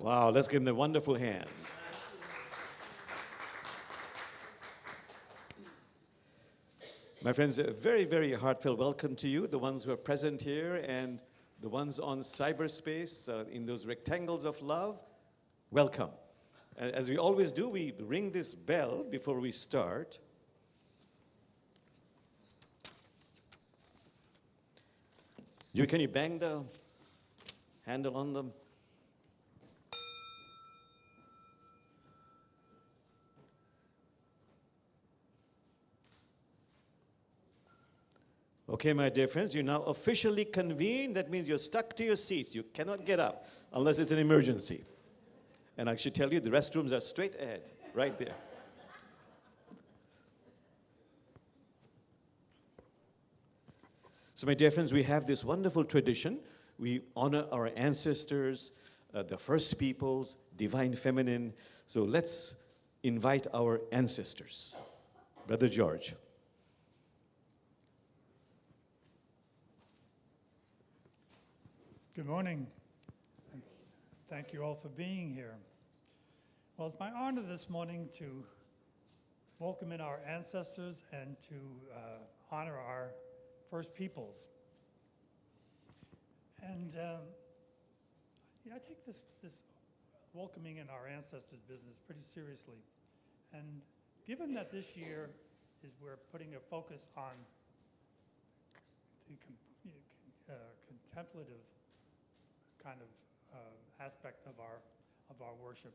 Wow, let's give them a wonderful hand. My friends, a very, very heartfelt welcome to you, the ones who are present here and the ones on cyberspace in those rectangles of love. Welcome. As we always do, we ring this bell before we start. Can you bang the handle on them? Okay, my dear friends, you're now officially convened. That means you're stuck to your seats. You cannot get up unless it's an emergency. And I should tell you, the restrooms are straight ahead, right there. So, my dear friends, we have this wonderful tradition. We honor our ancestors, the first peoples, divine feminine. So let's invite our ancestors. Brother George. Good morning, and thank you all for being here. Well, it's my honor this morning to welcome in our ancestors and to honor our first peoples. And I take this welcoming in our ancestors business pretty seriously. And given that this year we're putting a focus on the contemplative kind of aspect of our worship.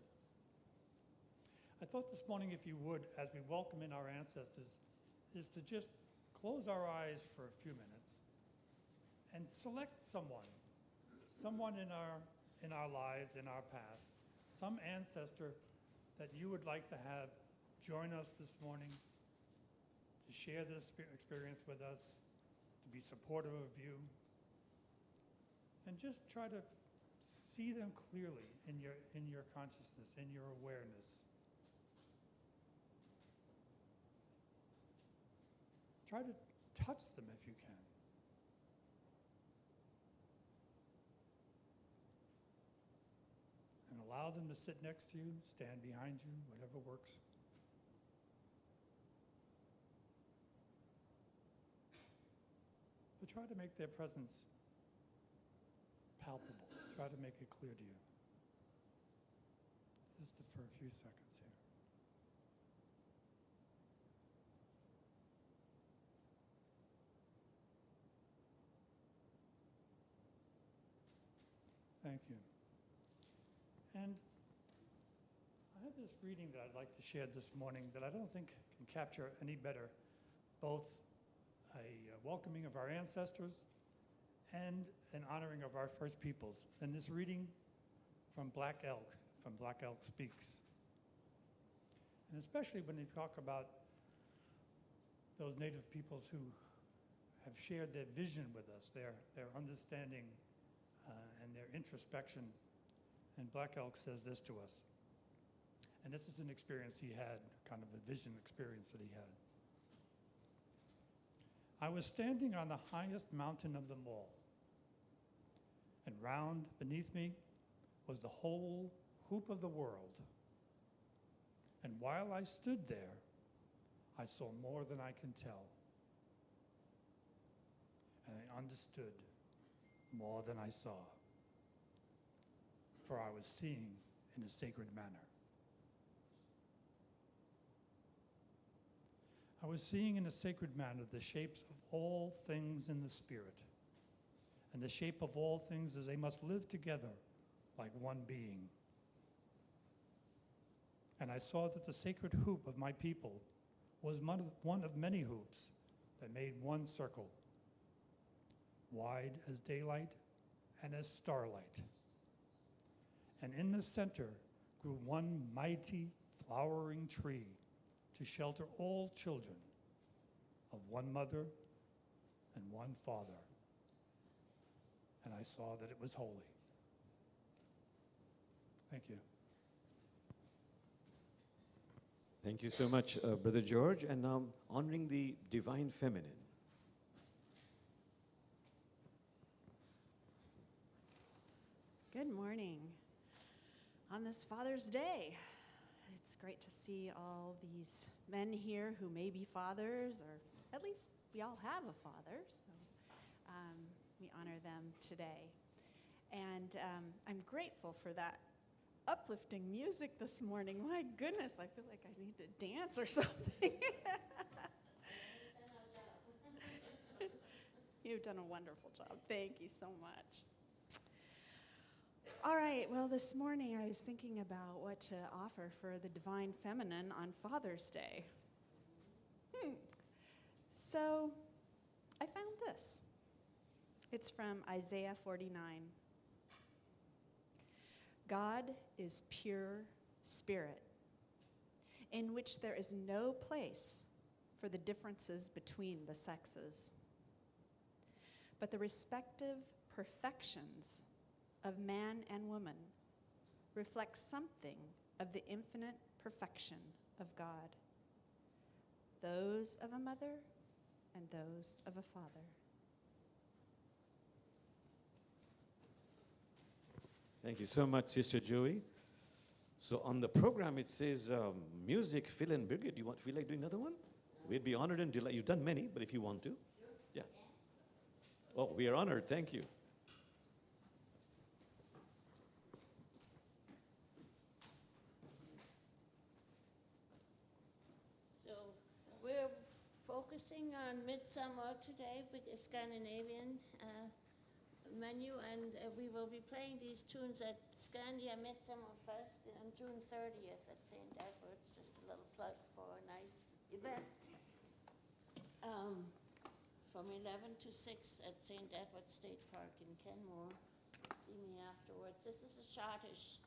I thought this morning, if you would, as we welcome in our ancestors, is to just close our eyes for a few minutes and select someone in our lives, in our past, some ancestor that you would like to have join us this morning, to share this experience with us, to be supportive of you, and just try to see them clearly in your consciousness, in your awareness. Try to touch them if you can. And allow them to sit next to you, stand behind you, whatever works. But try to make their presence palpable. Try to make it clear to you. Just for a few seconds here. Thank you. And I have this reading that I'd like to share this morning that I don't think can capture any better both a welcoming of our ancestors and an honoring of our first peoples. And this reading from Black Elk Speaks. And especially when they talk about those native peoples who have shared their vision with us, their understanding and their introspection. And Black Elk says this to us. And this is an experience he had, kind of a vision experience that he had. I was standing on the highest mountain of them all, and round beneath me was the whole hoop of the world. And while I stood there, I saw more than I can tell. And I understood more than I saw, for I was seeing in a sacred manner. I was seeing in a sacred manner the shapes of all things in the spirit, and the shape of all things as they must live together like one being. And I saw that the sacred hoop of my people was one of many hoops that made one circle, wide as daylight and as starlight. And in the center grew one mighty flowering tree to shelter all children of one mother and one father. And I saw that it was holy. Thank you. Thank you so much, Brother George. And now honoring the divine feminine. Good morning. on this Father's Day. It's great to see all these men here who may be fathers, or at least we all have a father, so we honor them today. And I'm grateful for that uplifting music this morning. My goodness, I feel like I need to dance or something. You've done a wonderful job. Thank you so much. All right, well, this morning I was thinking about what to offer for the Divine Feminine on Father's Day. So I found this. It's from Isaiah 49. God is pure spirit, in which there is no place for the differences between the sexes, but the respective perfections of man and woman reflect something of the infinite perfection of God, those of a mother and those of a father. Thank you so much, Sister Joey. So on the program, it says music, Phil and Birgit. You feel like doing another one? We'd be honored and delighted. You've done many, but if you want to. Yeah. Oh, we are honored. Thank you. So we're focusing on Midsummer today with the Scandinavian menu, and we will be playing these tunes at Scandia Midsummer Fest on June 30th at St. Edward's. Just a little plug for a nice event. From 11 to 6 at St. Edward's State Park in Kenmore. See me afterwards. This is a Scottish.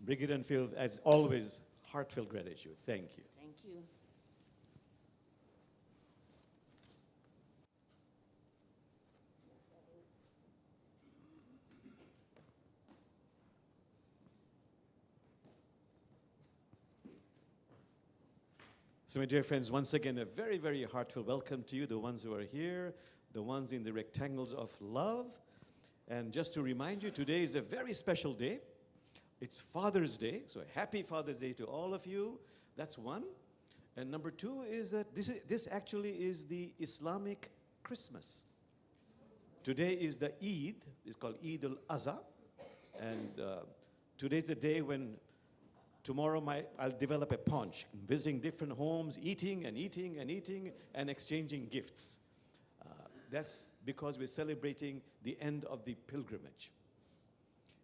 Birgit and Phil, as always, heartfelt gratitude. Thank you. Thank you. So my dear friends, once again, a very, very heartfelt welcome to you, the ones who are here, the ones in the rectangles of love. And just to remind you, today is a very special day. It's Father's Day, so happy Father's Day to all of you. That's one. And number two is that this actually is the Islamic Christmas. Today is the Eid. It's called Eid al-Adha. And today's the day when tomorrow I'll develop a punch, visiting different homes, eating and eating and eating and exchanging gifts. That's because we're celebrating the end of the pilgrimage.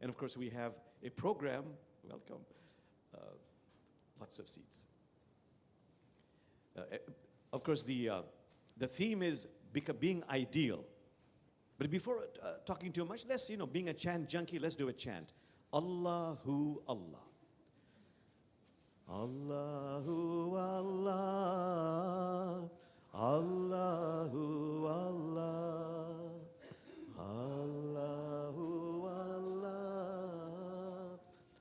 And of course, we have a program, welcome, lots of seats. Of course, the theme is being ideal. But before talking too much, let's, being a chant junkie, let's do a chant. Allahu Allah. Allahu Allah, Allahu Allah, Allahu Allah,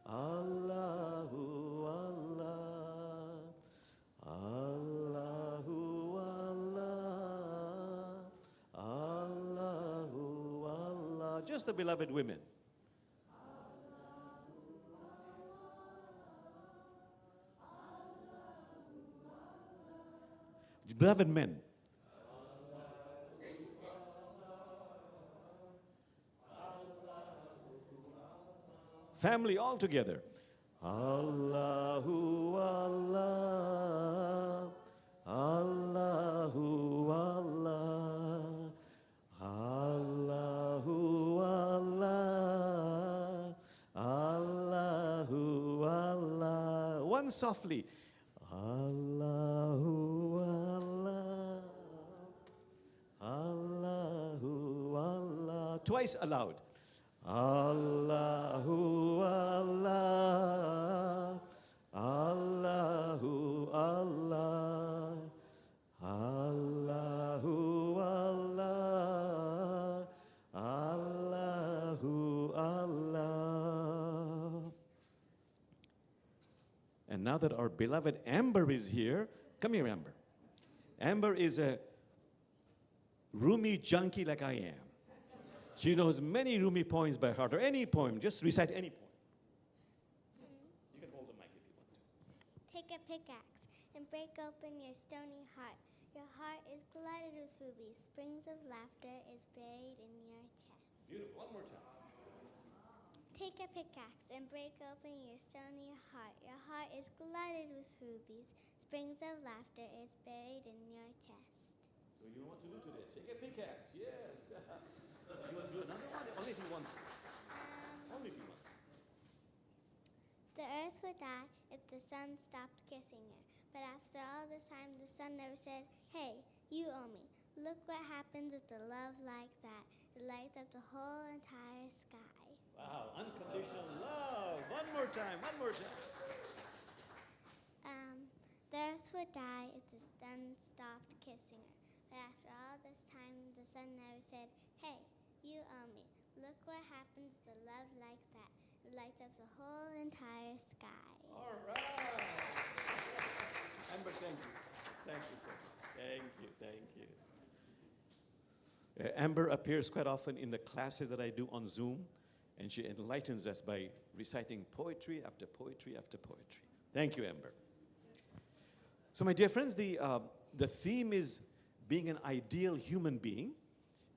Allahu Allah, Allahu Allah, Allahu Allah. Just the beloved women. Beloved men. Family all together. Allahu Allah, Allahu Allah, Allahu Allah, Allahu Allah. One softly. Allahu Allah, Allahu Allah. Twice aloud. Allahu Allah, Allahu Allah, Allahu Allah, Allahu Allah. And now that our beloved Amber is here, come here, Amber. Amber is a Rumi junkie like I am. She knows many Rumi poems by heart, or any poem. Just recite any poem. You can hold the mic if you want to. Take a pickaxe and break open your stony heart. Your heart is glutted with rubies. Springs of laughter is buried in your chest. Beautiful. One more time. Take a pickaxe and break open your stony heart. Your heart is glutted with rubies. Springs of laughter is buried in your chest. So you know what to do today. Take a pickaxe. Yes. You want to do another one? Only if you want to. Only if you want to. The earth would die if the sun stopped kissing her. But after all this time, the sun never said, "Hey, you owe me." Look what happens with a love like that. It lights up the whole entire sky. Wow, unconditional love. One more time, one more time. The earth would die if the sun stopped kissing her. But after all this time, the sun never said, "Hey, you owe me." Look what happens to love like that. It lights up the whole entire sky. All right. Amber, thank you. Thank you so much. Thank you, thank you. Amber appears quite often in the classes that I do on Zoom, and she enlightens us by reciting poetry after poetry after poetry. Thank you, Amber. So, my dear friends, the theme is being an ideal human being.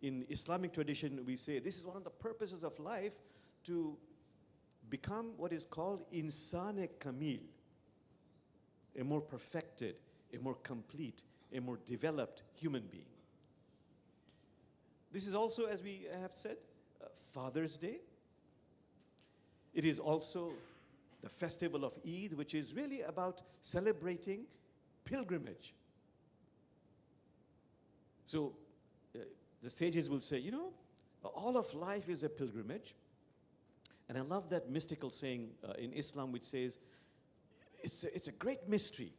In Islamic tradition, we say this is one of the purposes of life, to become what is called insan kamil, a more perfected, a more complete, a more developed human being. This is also, as we have said, Father's Day. It is also the festival of Eid, which is really about celebrating pilgrimage. So the sages will say, you know, all of life is a pilgrimage. And I love that mystical saying in Islam which says, it's a great mystery.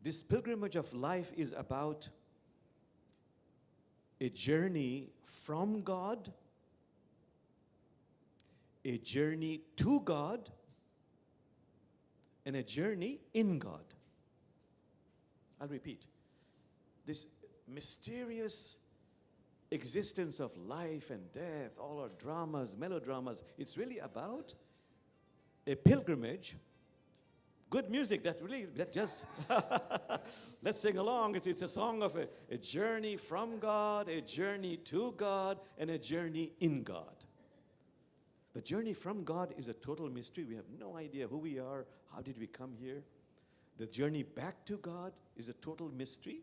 This pilgrimage of life is about a journey from God, a journey to God, and a journey in God. I'll repeat. This mysterious existence of life and death, all our dramas, melodramas, it's really about a pilgrimage. Good music, that just, let's sing along. It's a song of a journey from God, a journey to God, and a journey in God. The journey from God is a total mystery. We have no idea who we are, how did we come here. The journey back to God is a total mystery.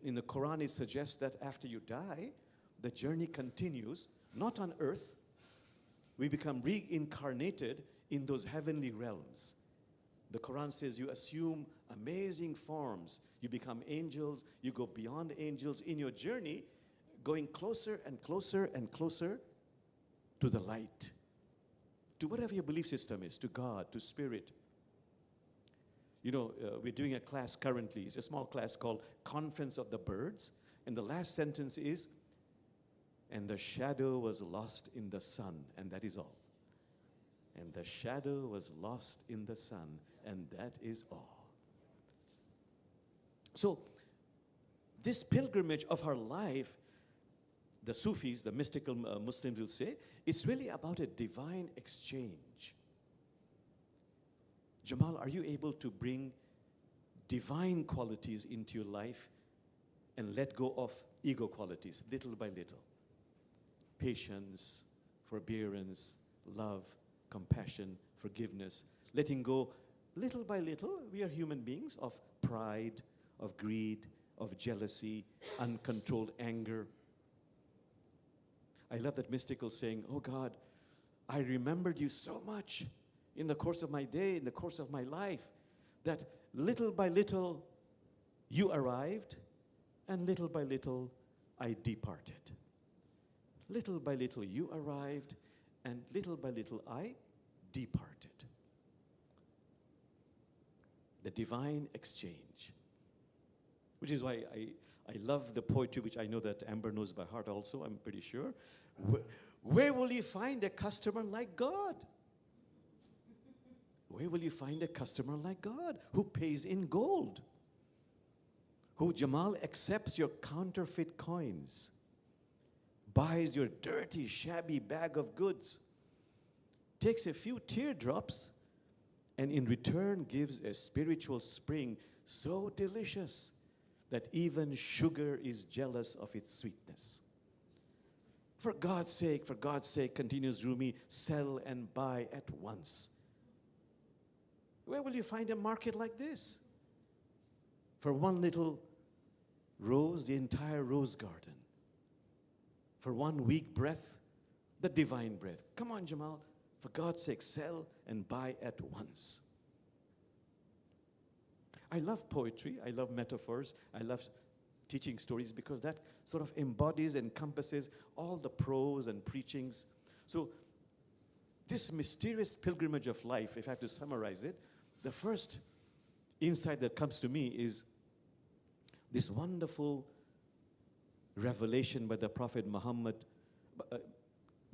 In the Quran, it suggests that after you die, the journey continues, not on earth. We become reincarnated in those heavenly realms. The Quran says you assume amazing forms. You become angels. You go beyond angels in your journey, going closer and closer and closer to the light, to whatever your belief system is, to God, to spirit. We're doing a class currently. It's a small class called Conference of the Birds. And the last sentence is, and the shadow was lost in the sun, and that is all. And the shadow was lost in the sun, and that is all. So, this pilgrimage of our life, the Sufis, the mystical Muslims will say, it's really about a divine exchange. Jamal, are you able to bring divine qualities into your life and let go of ego qualities little by little? Patience, forbearance, love, compassion, forgiveness, letting go little by little. We are human beings of pride, of greed, of jealousy, uncontrolled anger. I love that mystical saying, oh God, I remembered you so much in the course of my day, in the course of my life, that little by little you arrived, and little by little I departed. Little by little you arrived, and little by little I departed. The divine exchange. Which is why I love the poetry, which I know that Amber knows by heart also, I'm pretty sure. Where will you find a customer like God? Where will you find a customer like God who pays in gold? Who, Jamal, accepts your counterfeit coins, buys your dirty, shabby bag of goods, takes a few teardrops, and in return gives a spiritual spring so delicious that even sugar is jealous of its sweetness. For God's sake, continues Rumi, sell and buy at once. Where will you find a market like this? For one little rose, the entire rose garden. For one weak breath, the divine breath. Come on, Jamal. For God's sake, sell and buy at once. I love poetry. I love metaphors. I love teaching stories because that sort of embodies, encompasses all the prose and preachings. So this mysterious pilgrimage of life, if I have to summarize it, the first insight that comes to me is this wonderful revelation by the Prophet Muhammad,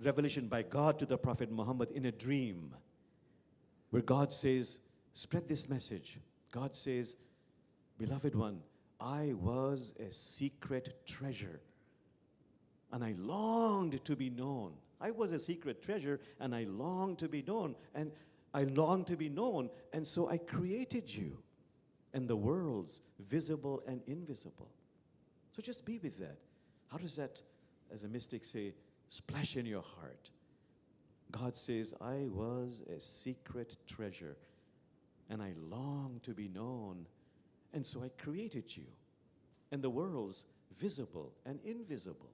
revelation by God to the Prophet Muhammad in a dream, where God says, spread this message. God says, beloved one, I was a secret treasure, and I longed to be known. I was a secret treasure, and I longed to be known, and I longed to be known, and so I created you and the worlds, visible and invisible. So just be with that. How does that, as a mystic say, splash in your heart? God says, I was a secret treasure, and I long to be known, and so I created you and the worlds, visible and invisible.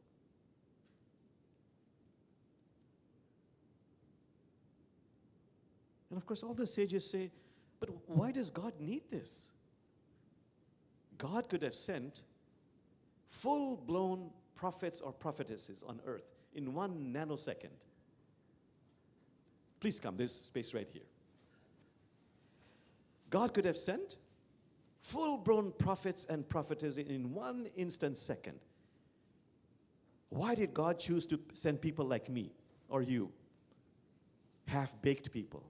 And of course, all the sages say, but why does God need this? God could have sent full-blown prophets or prophetesses on earth in 1 nanosecond. Please come, there's space right here. God could have sent full-blown prophets and prophetesses in 1 instant second. Why did God choose to send people like me or you? Half-baked people.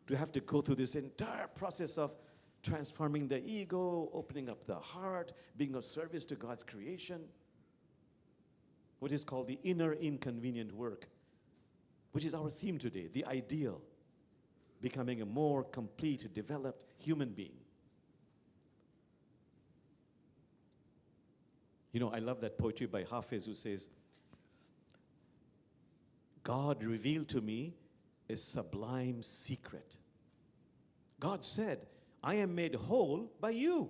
To have to go through this entire process of transforming the ego, opening up the heart, being of service to God's creation. What is called the inner inconvenient work, which is our theme today, the ideal, becoming a more complete, developed human being. You know, I love that poetry by Hafiz who says, God revealed to me a sublime secret. God said, I am made whole by you.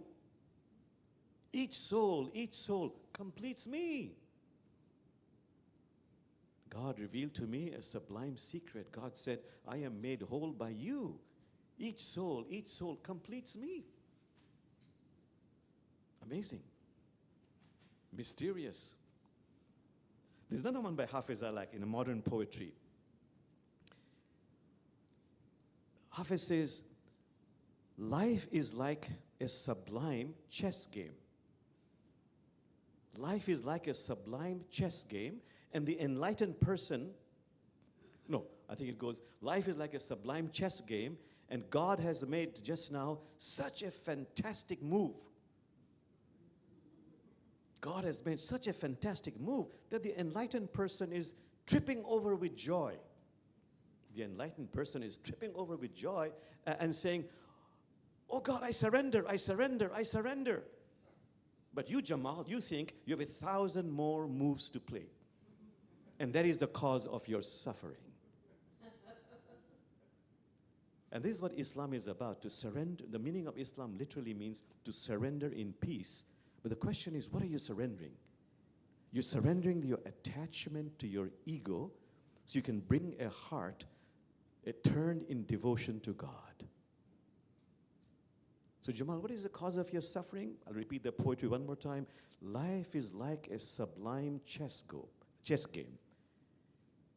Each soul completes me. God revealed to me a sublime secret. God said, I am made whole by you. Each soul completes me. Amazing. Mysterious. There's another one by Hafiz I like in a modern poetry. Hafiz says, life is like a sublime chess game. Life is like a sublime chess game, and the enlightened person, no, I think it goes, life is like a sublime chess game, and God has made just now such a fantastic move. God has made such a fantastic move that the enlightened person is tripping over with joy. The enlightened person is tripping over with joy and saying, oh God, I surrender, I surrender, I surrender. But you, Jamal, you think you have 1,000 more moves to play. And that is the cause of your suffering. And this is what Islam is about, to surrender. The meaning of Islam literally means to surrender in peace. But the question is, what are you surrendering? You're surrendering your attachment to your ego so you can bring a heart turned in devotion to God. So Jamal, what is the cause of your suffering? I'll repeat the poetry one more time. Life is like a sublime chess game.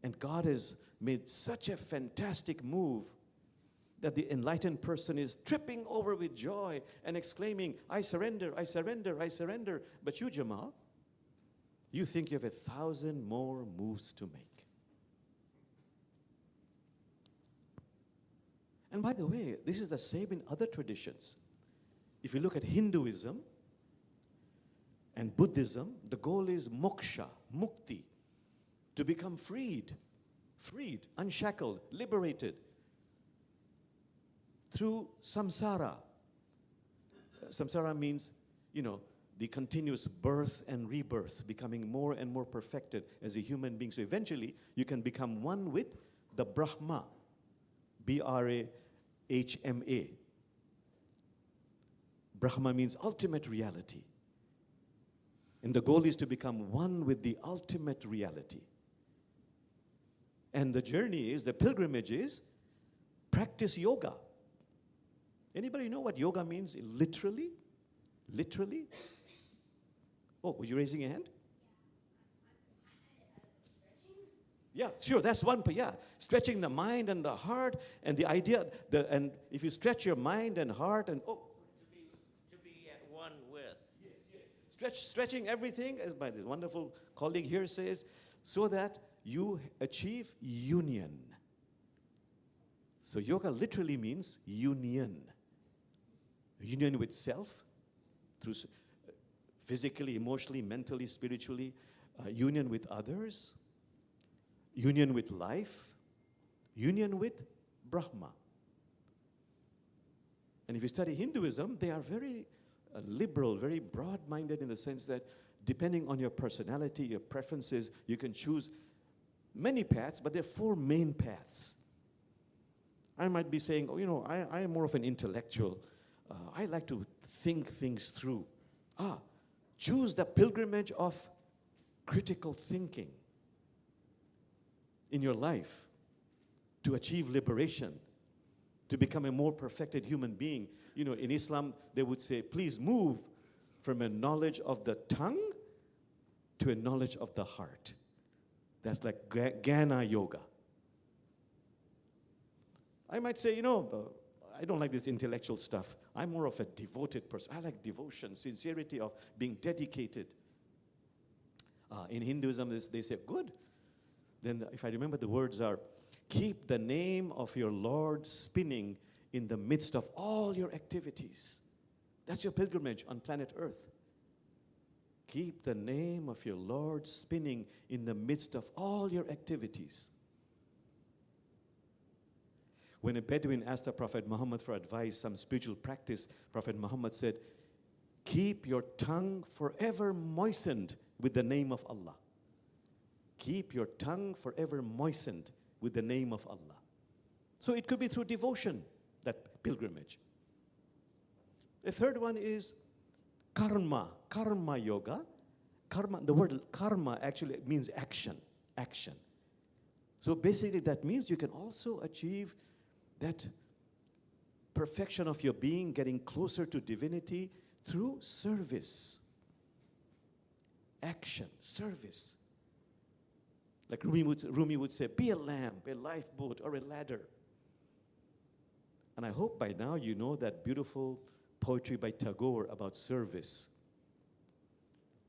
And God has made such a fantastic move that the enlightened person is tripping over with joy and exclaiming, I surrender, I surrender, I surrender. But you, Jamal, you think you have 1,000 more moves to make. And by the way, this is the same in other traditions. If you look at Hinduism and Buddhism, the goal is moksha, mukti, to become freed, unshackled, liberated through samsara. Samsara means, the continuous birth and rebirth, becoming more and more perfected as a human being. So eventually, you can become one with the Brahma, Brahma. Brahma means ultimate reality. And the goal is to become one with the ultimate reality. And the journey is, the pilgrimage is, practice yoga. Anybody know what yoga means literally? Literally? Oh, were you raising your hand? Yeah, sure, that's one, but yeah. Stretching the mind and the heart, and the idea, and if you stretch your mind and heart and, To be at one with. stretching everything, as my wonderful colleague here says, so that you achieve union. So yoga literally means union. Union with self, through physically, emotionally, mentally, spiritually, union with others, union with life, union with Brahma. And if you study Hinduism, they are very liberal, very broad-minded in the sense that depending on your personality, your preferences, you can choose many paths, but there are 4 main paths. I might be saying, I am more of an intellectual. I like to think things through. Choose the pilgrimage of critical thinking in your life to achieve liberation, to become a more perfected human being. In Islam, they would say, please move from a knowledge of the tongue to a knowledge of the heart. That's like Jnana Yoga. I might say, I don't like this intellectual stuff. I'm more of a devoted person. I like devotion, sincerity of being dedicated. In Hinduism, they say, good. Then if I remember, the words are, keep the name of your Lord spinning in the midst of all your activities. That's your pilgrimage on planet Earth. Keep the name of your Lord spinning in the midst of all your activities. When a Bedouin asked the Prophet Muhammad for advice, some spiritual practice, Prophet Muhammad said, keep your tongue forever moistened with the name of Allah. Keep your tongue forever moistened with the name of Allah. So it could be through devotion, that pilgrimage. The third one is karma yoga. The word karma actually means action. So basically that means you can also achieve that perfection of your being, getting closer to divinity through service. Action, service. Like Rumi would say, be a lamp, a lifeboat, or a ladder. And I hope by now you know that beautiful poetry by Tagore about service.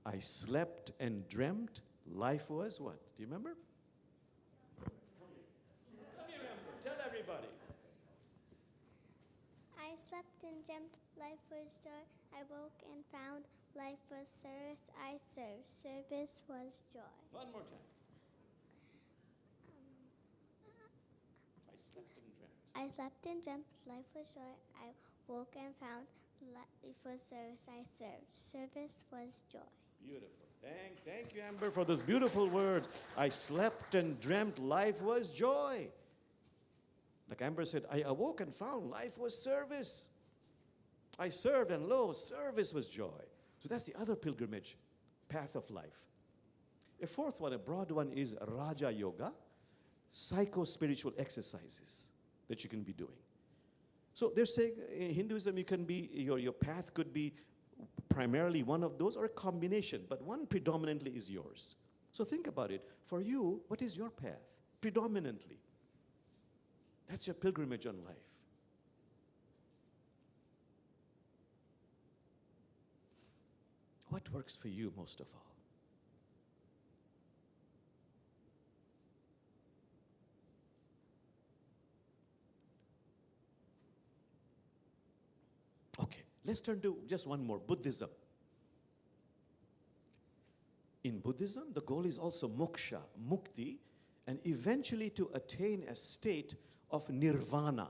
I slept and dreamt, life was what? Do you remember? Tell everybody. I slept and dreamt, life was joy. I woke and found life was service. I served, service was joy. One more time. I slept and dreamt. I slept and dreamt, life was joy. I woke and found life was service. I served, service was joy. Beautiful. Thank you, Amber, for those beautiful words. I slept and dreamt, life was joy. Like Amber said, I awoke and found life was service. I served, and lo, service was joy. So that's the other pilgrimage, path of life. A fourth one, a broad one, is Raja Yoga, psycho-spiritual exercises that you can be doing. So they're saying in Hinduism, you can be, your path could be primarily one of those or a combination, but one predominantly is yours. So think about it. For you, what is your path? Predominantly. That's your pilgrimage on life. What works for you most of all? Okay, let's turn to just one more, Buddhism. In Buddhism, the goal is also moksha, mukti, and eventually to attain a state of nirvana.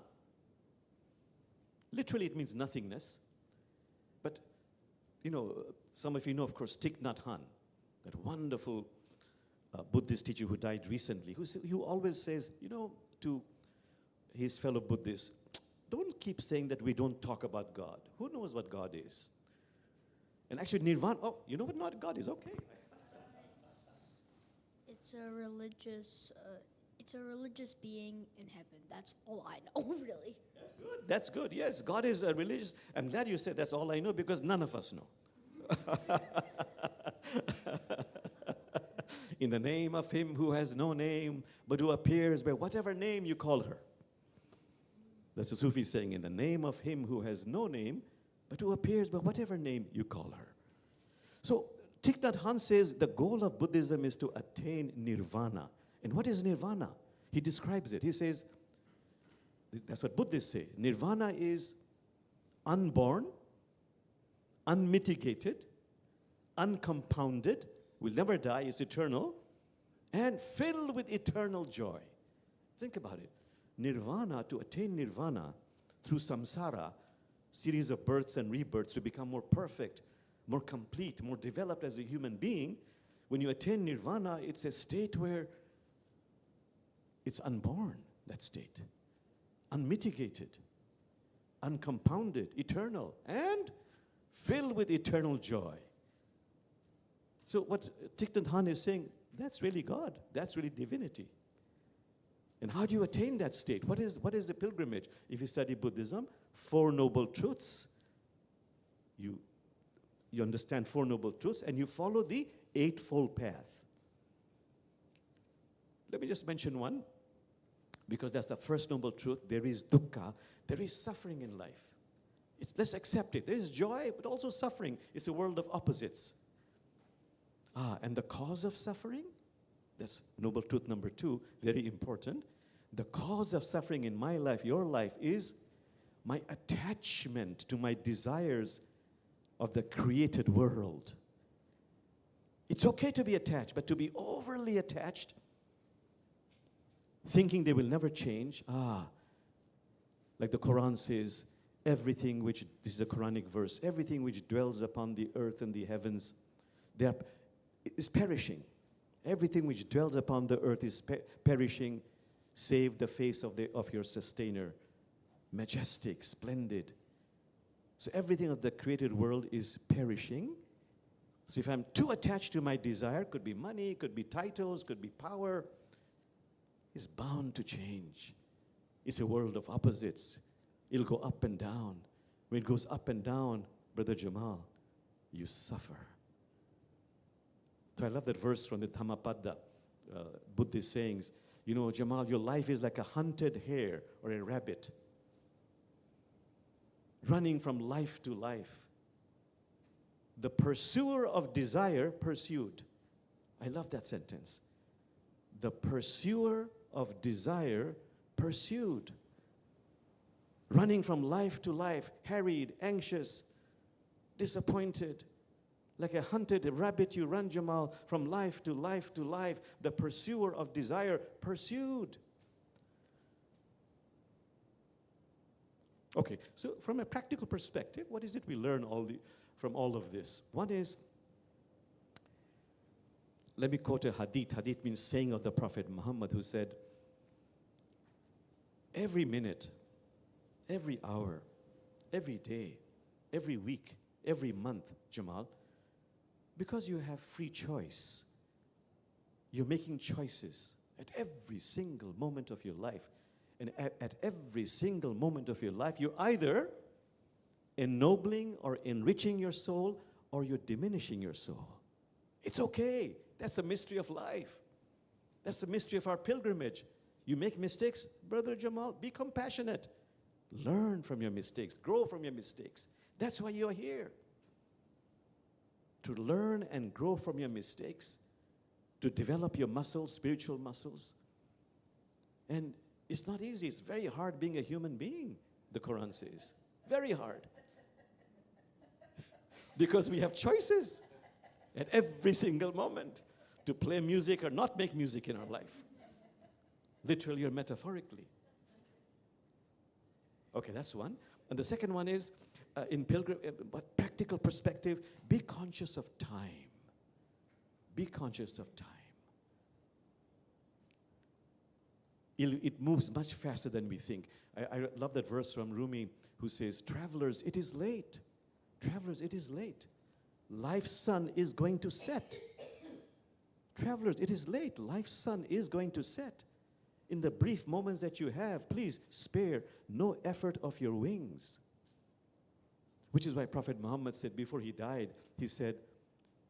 Literally, it means nothingness. But, some of you know, of course, Thich Nhat Hanh, that wonderful Buddhist teacher who died recently, who always says, to his fellow Buddhists, don't keep saying that we don't talk about God. Who knows what God is? And actually, nirvana, you know what not God is? Okay. It's a religious being in heaven. That's all I know, really. That's good. That's good. Yes, God is a religious. I'm glad you said that's all I know because none of us know. In the name of him who has no name, but who appears by whatever name you call her. That's a Sufi saying, in the name of him who has no name, but who appears by whatever name you call her. So Thich Nhat Hanh says the goal of Buddhism is to attain nirvana. And what is nirvana? He describes it. He says, that's what Buddhists say. Nirvana is unborn, unmitigated, uncompounded, will never die, is eternal, and filled with eternal joy. Think about it. Nirvana, to attain nirvana through samsara, series of births and rebirths to become more perfect, more complete, more developed as a human being, when you attain nirvana, it's a state where it's unborn, that state. Unmitigated, uncompounded, eternal, and filled with eternal joy. So what Thich Nhat Hanh is saying, that's really God. That's really divinity. And how do you attain that state? What is the pilgrimage? If you study Buddhism, Four Noble Truths, you understand Four Noble Truths, and you follow the Eightfold Path. Let me just mention one, because that's the first noble truth. There is dukkha. There is suffering in life. Let's accept it. There is joy, but also suffering. It's a world of opposites. And the cause of suffering? That's noble truth number 2, very important. The cause of suffering in my life, your life, is my attachment to my desires of the created world. It's okay to be attached, but to be overly attached, thinking they will never change. Like the Quran says, everything which, this is a Quranic verse, everything which dwells upon the earth and the heavens, is perishing. Everything which dwells upon the earth is perishing, save the face of your sustainer. Majestic, splendid. So everything of the created world is perishing. So if I'm too attached to my desire, could be money, could be titles, could be power, it's bound to change. It's a world of opposites. It'll go up and down. When it goes up and down, Brother Jamal, you suffer. So I love that verse from the Dhammapada, Buddhist sayings. Jamal, your life is like a hunted hare or a rabbit. running from life to life. The pursuer of desire pursued. I love that sentence. The pursuer of desire pursued. Running from life to life, harried, anxious, disappointed. Like a hunted rabbit, you run, Jamal, from life to life to life. The pursuer of desire pursued. Okay, so from a practical perspective, what is it we learn from all of this? One is, let me quote a hadith. Hadith means saying of the Prophet Muhammad, who said, every minute, every hour, every day, every week, every month, Jamal, because you have free choice, you're making choices at every single moment of your life. And at every single moment of your life, you're either ennobling or enriching your soul, or you're diminishing your soul. It's okay. That's the mystery of life. That's the mystery of our pilgrimage. You make mistakes, Brother Jamal, be compassionate. Learn from your mistakes. Grow from your mistakes. That's why you're here. To learn and grow from your mistakes, to develop your muscles, spiritual muscles. And it's not easy. It's very hard being a human being, the Quran says. Very hard. Because we have choices at every single moment to play music or not make music in our life. Literally or metaphorically. Okay, that's one. And the second one is, but practical perspective, be conscious of time. Be conscious of time. It moves much faster than we think. I love that verse from Rumi who says, travelers, it is late. Travelers, it is late. Life's sun is going to set. Travelers, it is late. Life's sun is going to set. In the brief moments that you have, please spare no effort of your wings. Which is why Prophet Muhammad said before he died, he said,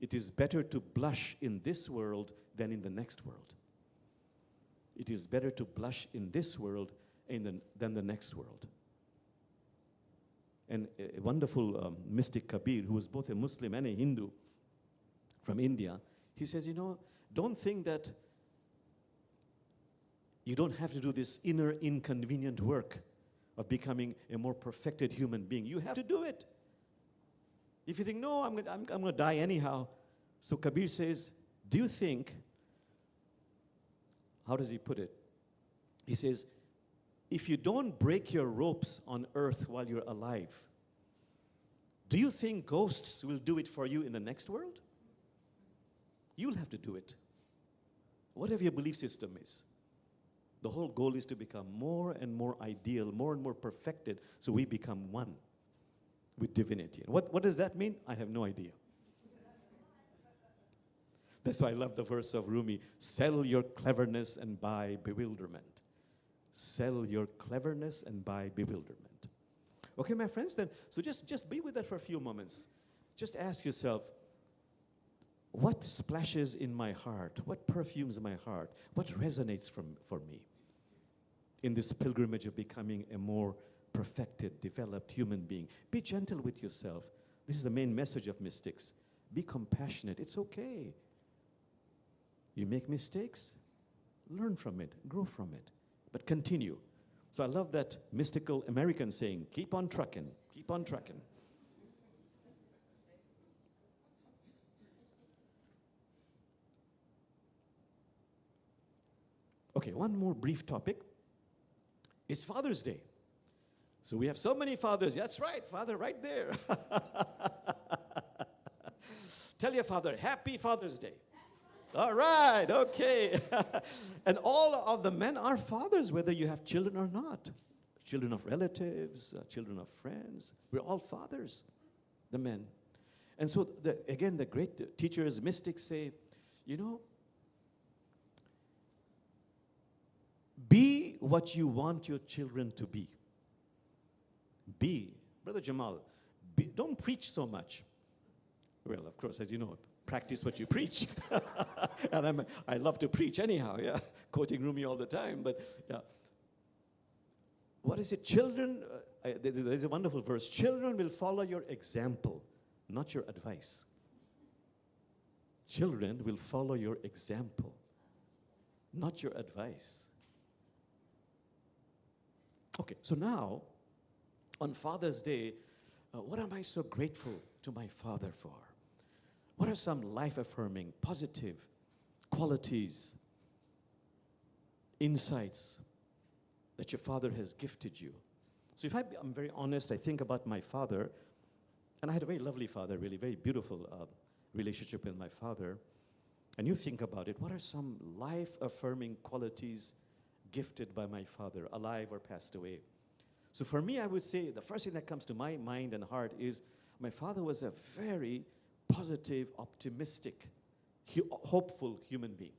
it is better to blush in this world than in the next world. It is better to blush in this world than the next world. And a wonderful mystic Kabir, who was both a Muslim and a Hindu from India, he says, don't think that you don't have to do this inner inconvenient work of becoming a more perfected human being. You have to do it. If you think, no, I'm going to die anyhow. So Kabir says, do you think, how does he put it? He says, if you don't break your ropes on earth while you're alive, do you think ghosts will do it for you in the next world? You'll have to do it. Whatever your belief system is. The whole goal is to become more and more ideal, more and more perfected, so we become one with divinity. And what does that mean? I have no idea. That's why I love the verse of Rumi, sell your cleverness and buy bewilderment. Sell your cleverness and buy bewilderment. Okay, my friends, then, so just be with that for a few moments. Just ask yourself, what splashes in my heart? What perfumes my heart? What resonates for me in this pilgrimage of becoming a more perfected, developed human being? Be gentle with yourself. This is the main message of mystics. Be compassionate. It's okay. You make mistakes, learn from it, grow from it, but continue. So I love that mystical American saying, keep on trucking, keep on trucking. Okay, one more brief topic. It's Father's Day. So we have so many fathers. That's right, father right there. Tell your father, happy Father's Day. All right, okay. And all of the men are fathers, whether you have children or not. Children of relatives, children of friends. We're all fathers, the men. And so, again, the great teachers, mystics say, be what you want your children to be. Be. Brother Jamal, don't preach so much. Well, of course, as you know, practice what you preach. And I love to preach anyhow, yeah. Quoting Rumi all the time, but yeah. what is it? Children, there's a wonderful verse. Children will follow your example, not your advice. Children will follow your example, not your advice. Okay, so now, on Father's Day, what am I so grateful to my father for? What are some life-affirming, positive qualities, insights that your father has gifted you? So if I'm very honest, I think about my father, and I had a very lovely father, really, very beautiful relationship with my father. And you think about it, what are some life-affirming qualities gifted by my father, alive or passed away? So for me, I would say the first thing that comes to my mind and heart is my father was a very positive, optimistic, hopeful human being.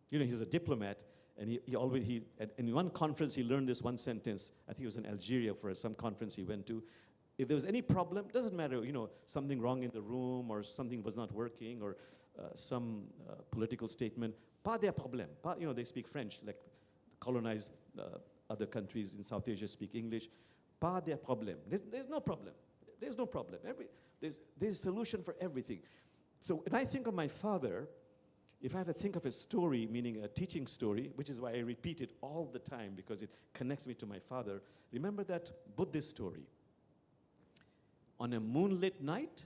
You know, he was a diplomat, and in one conference he learned this one sentence. I think it was in Algeria for some conference he went to. If there was any problem, doesn't matter, you know, something wrong in the room or something was not working or some political statement, pas de problème. You know, they speak French, like colonized other countries in South Asia speak English. Pas de problème. There's no problem. There's no problem. There's a solution for everything. So when I think of my father, if I have to think of a story, meaning a teaching story, which is why I repeat it all the time because it connects me to my father, remember that Buddhist story. On a moonlit night,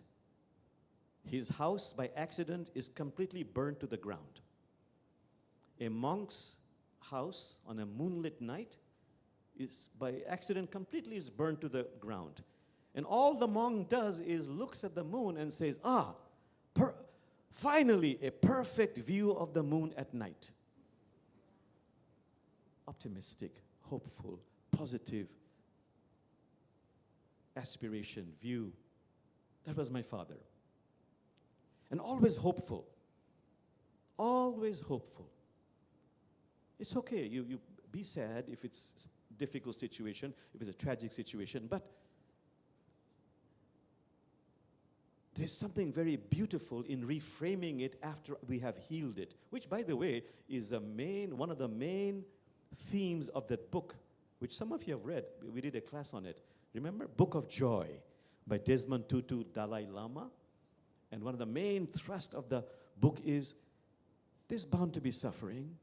his house by accident is completely burned to the ground. A monk's house on a moonlit night is by accident completely is burned to the ground. And all the monk does is looks at the moon and says, finally a perfect view of the moon at night. Optimistic, hopeful, positive aspiration, view. That was my father. And always hopeful. Always hopeful. It's okay, you be sad if it's a difficult situation, if it's a tragic situation, but there's something very beautiful in reframing it after we have healed it, which, by the way, is one of the main themes of that book, which some of you have read. We did a class on it. Remember? Book of Joy by Desmond Tutu Dalai Lama. And one of the main thrust of the book is there's bound to be suffering.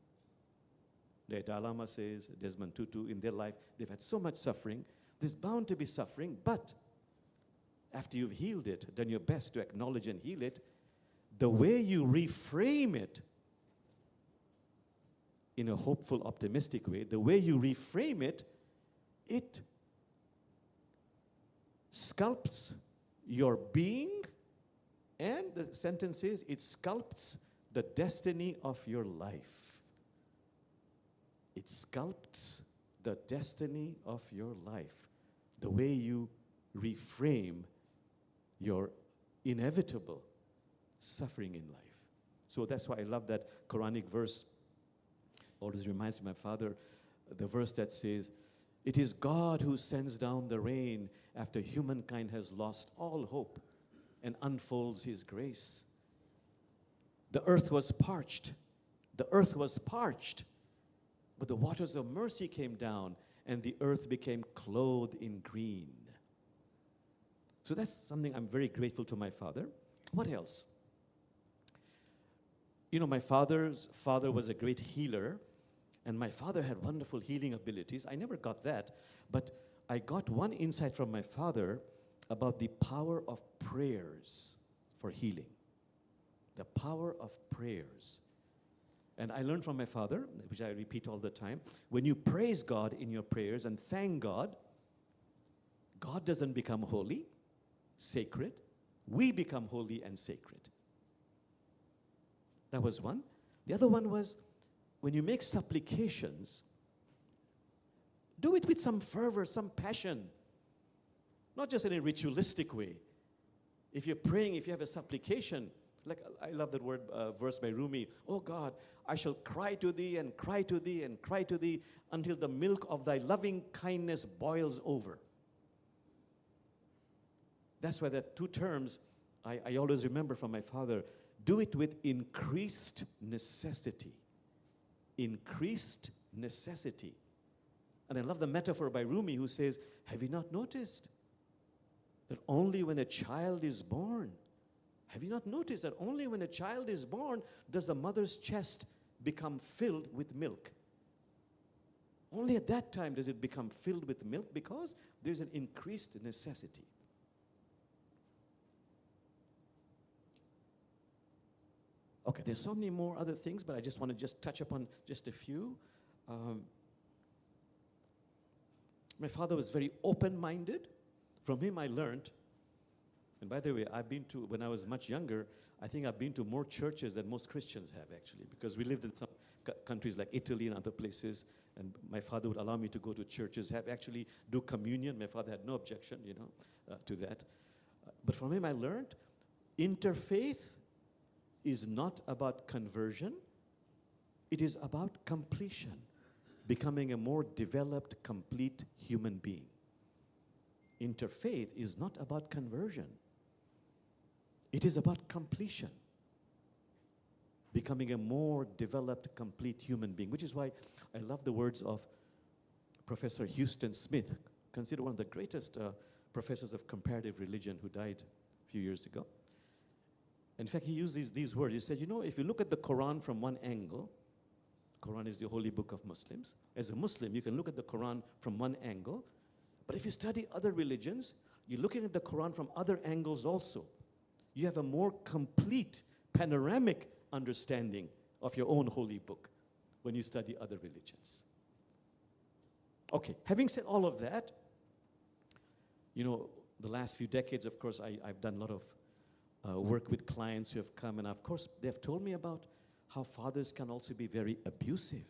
The Dalai Lama says, Desmond Tutu, in their life, they've had so much suffering. There's bound to be suffering, but after you've healed it, done your best to acknowledge and heal it, the way you reframe it in a hopeful, optimistic way, the way you reframe it, it sculpts your being, and the sentence is, it sculpts the destiny of your life. It sculpts the destiny of your life. The way you reframe your inevitable suffering in life. So that's why I love that Quranic verse. Always reminds me of my father, the verse that says, it is God who sends down the rain after humankind has lost all hope and unfolds his grace. The earth was parched. The earth was parched, but the waters of mercy came down and the earth became clothed in green. So that's something I'm very grateful to my father. What else? You know, my father's father was a great healer, and my father had wonderful healing abilities. I never got that, but I got one insight from my father about the power of prayers for healing. The power of prayers. And I learned from my father, which I repeat all the time, when you praise God in your prayers and thank God, God doesn't become holy, sacred. We become holy and sacred. That was one. The other one was, when you make supplications, do it with some fervor, some passion, not just in a ritualistic way. If you're praying, if you have a supplication, like I love that word verse by Rumi, oh God, I shall cry to thee and cry to thee and cry to thee until the milk of thy loving kindness boils over. That's why the two terms I always remember from my father, do it with increased necessity. Increased necessity. And I love the metaphor by Rumi who says, have you not noticed that only when a child is born, have you not noticed that only when a child is born does the mother's chest become filled with milk? Only at that time does it become filled with milk because there's an increased necessity. Okay, there's so many more other things, but I just want to just touch upon just a few. My father was very open-minded. From him I learned, and by the way, when I was much younger, I think I've been to more churches than most Christians have actually, because we lived in some countries like Italy and other places, and my father would allow me to go to churches, actually do communion. My father had no objection, to that. But from him I learned, interfaith is not about conversion. It is about completion, becoming a more developed, complete human being. Interfaith is not about conversion. It is about completion, becoming a more developed, complete human being, which is why I love the words of Professor Houston Smith, considered one of the greatest professors of comparative religion, who died a few years ago. In fact, he used these words. He said, if you look at the Quran from one angle, Quran is the holy book of Muslims. As a Muslim, you can look at the Quran from one angle, but if you study other religions, you're looking at the Quran from other angles also. You have a more complete, panoramic understanding of your own holy book when you study other religions. Okay, having said all of that, the last few decades, of course, I've done a lot of work with clients who have come, and of course, they've told me about how fathers can also be very abusive,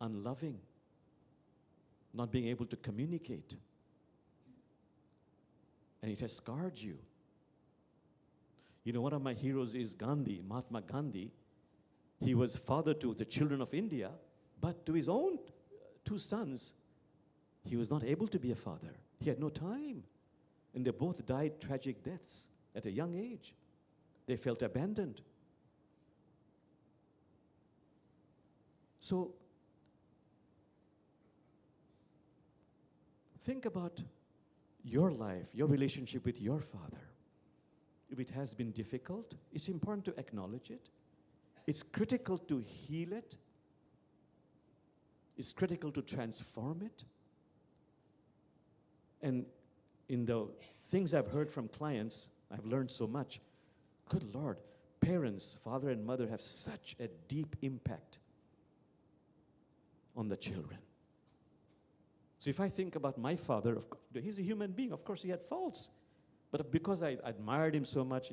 unloving, not being able to communicate. And it has scarred you. One of my heroes is Gandhi, Mahatma Gandhi. He was father to the children of India, but to his own two sons, he was not able to be a father. He had no time. And they both died tragic deaths at a young age. They felt abandoned. So, think about your life, your relationship with your father. If it has been difficult, it's important to acknowledge it. It's critical to heal it. It's critical to transform it. And in the things I've heard from clients, I've learned so much. Good Lord, parents, father and mother, have such a deep impact on the children. So if I think about my father, he's a human being. Of course, he had faults. But because I admired him so much,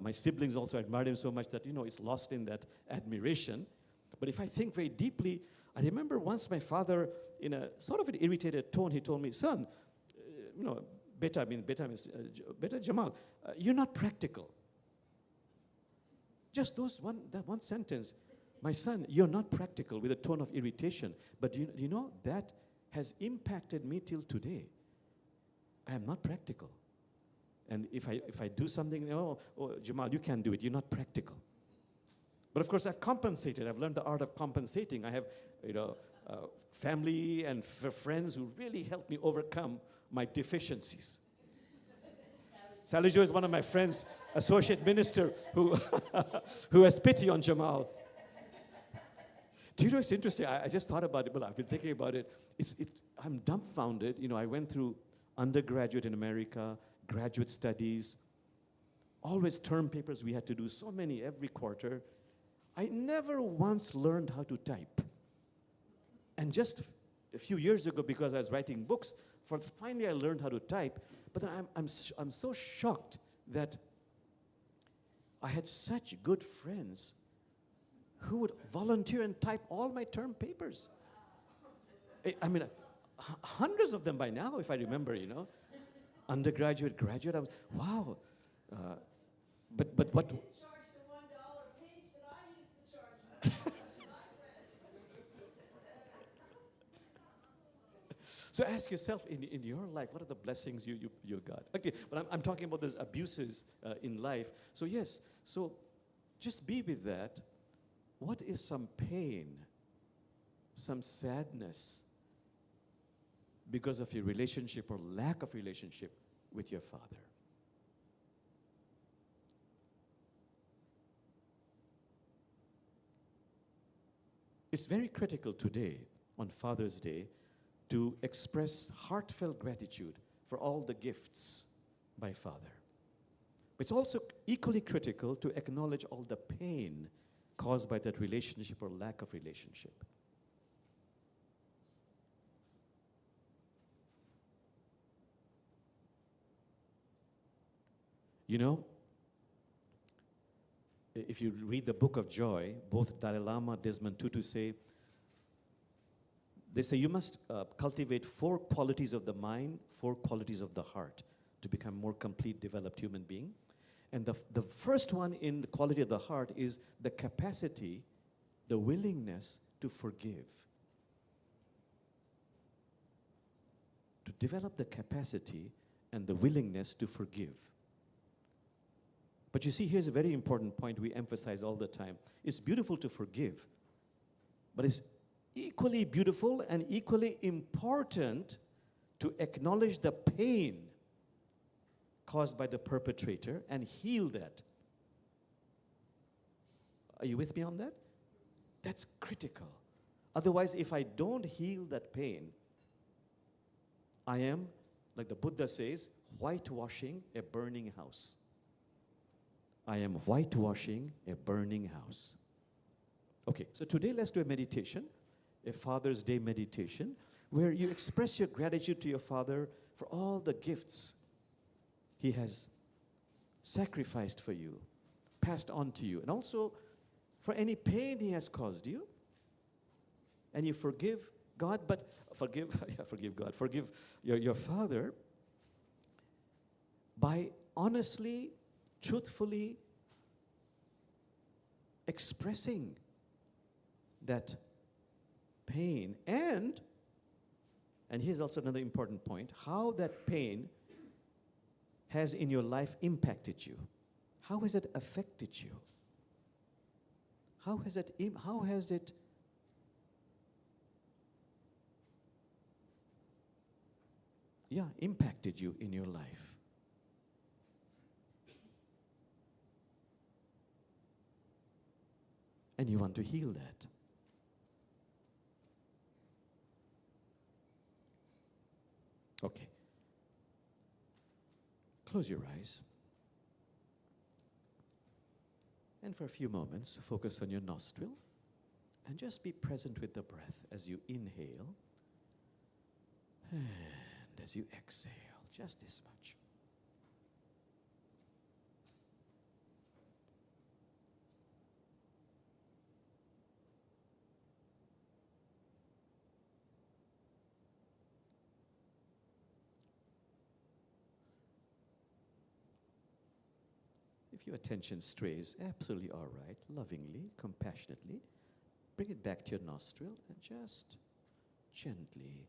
my siblings also admired him so much that, it's lost in that admiration. But if I think very deeply, I remember once my father, in a sort of an irritated tone, he told me, son, beta Jamal, you're not practical. Just that one sentence. My son, you're not practical, with a tone of irritation. But that has impacted me till today. I am not practical. And if I do something, Jamal, you can't do it. You're not practical. But of course, I've compensated. I've learned the art of compensating. I have, family and friends who really helped me overcome my deficiencies. Sally Jo is one of my friends, associate minister, who has pity on Jamal. Do you know, it's interesting. I just thought about it, but I've been thinking about it. I'm dumbfounded. I went through undergraduate in America, graduate studies, always term papers we had to do, so many every quarter. I never once learned how to type. And just a few years ago, because I was writing books, finally I learned how to type. But I'm so shocked that I had such good friends who would volunteer and type all my term papers. I mean, hundreds of them by now, if I remember, Undergraduate, graduate, I was, wow. But what? Charge the $1 page that I used to charge my friends. So ask yourself, in your life, what are the blessings you got? Okay, but I'm talking about those abuses in life. So yes, so just be with that. What is some pain some sadness because of your relationship or lack of relationship with your father. It's very critical today, on Father's Day, to express heartfelt gratitude for all the gifts by Father. But it's also equally critical to acknowledge all the pain caused by that relationship or lack of relationship. You know, if you read the Book of Joy, both Dalai Lama, Desmond Tutu say you must cultivate 4 qualities of the mind, 4 qualities of the heart to become a more complete, developed human being. And the first one in the quality of the heart is the capacity, the willingness to forgive. To develop the capacity and the willingness to forgive. But you see, here's a very important point we emphasize all the time. It's beautiful to forgive, but it's equally beautiful and equally important to acknowledge the pain caused by the perpetrator and heal that. Are you with me on that? That's critical. Otherwise, if I don't heal that pain, I am, like the Buddha says, whitewashing a burning house. I am whitewashing a burning house. Okay, so today let's do a meditation, a Father's Day meditation, where you express your gratitude to your Father for all the gifts He has sacrificed for you, passed on to you, and also for any pain He has caused you. And you forgive God, but forgive God, forgive your Father by honestly, truthfully expressing that pain, and here's also another important point, how that pain has in your life impacted you. How has it affected you? How has it impacted you in your life? And you want to heal that. Okay. Close your eyes. And for a few moments, focus on your nostril and just be present with the breath as you inhale and as you exhale, just this much. If your attention strays, absolutely all right, lovingly, compassionately, bring it back to your nostril and just gently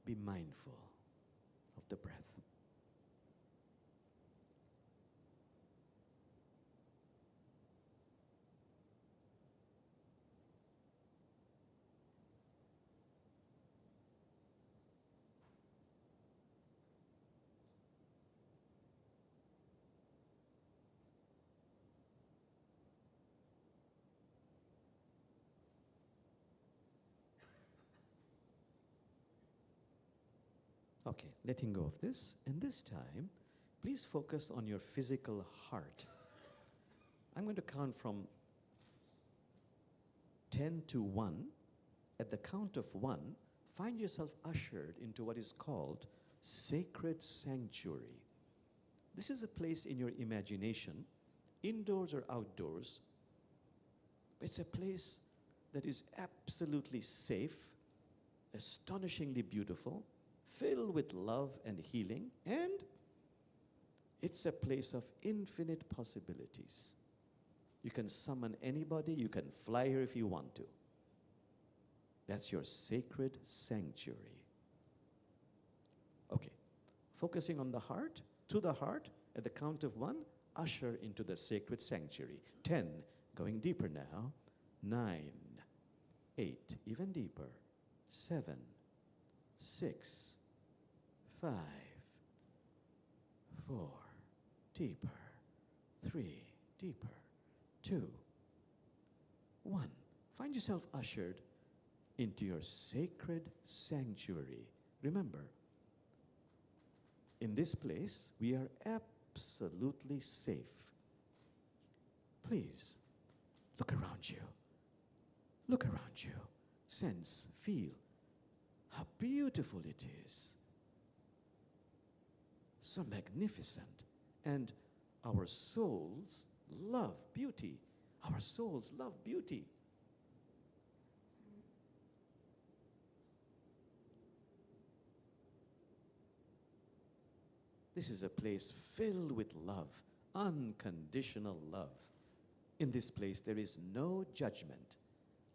be mindful of the breath. Okay, letting go of this. And this time, please focus on your physical heart. I'm going to count from 10 to 1. At the count of 1, find yourself ushered into what is called sacred sanctuary. This is a place in your imagination, indoors or outdoors. It's a place that is absolutely safe, astonishingly beautiful, filled with love and healing, and it's a place of infinite possibilities. You can summon anybody, you can fly here if you want to. That's your sacred sanctuary. Okay, focusing on the heart, to the heart, at the count of 1, usher into the sacred sanctuary. 10, going deeper now, 9, 8, even deeper. 7, 6, 5, 4, deeper. 3, deeper. 2, 1. Find yourself ushered into your sacred sanctuary. Remember, in this place, we are absolutely safe. Please, look around you. Look around you. Sense, feel how beautiful it is. So magnificent. And our souls love beauty. Our souls love beauty. This is a place filled with love, unconditional love. In this place, there is no judgment,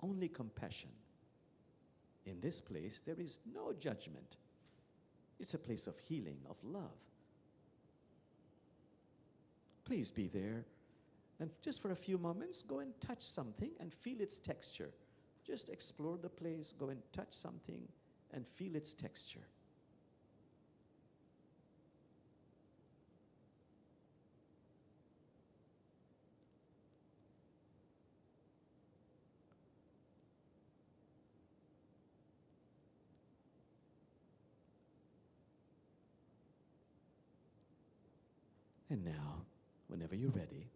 only compassion. In this place, there is no judgment. It's a place of healing, of love. Please be there. And just for a few moments, go and touch something and feel its texture. Just explore the place, go and touch something and feel its texture. And now, whenever you're ready,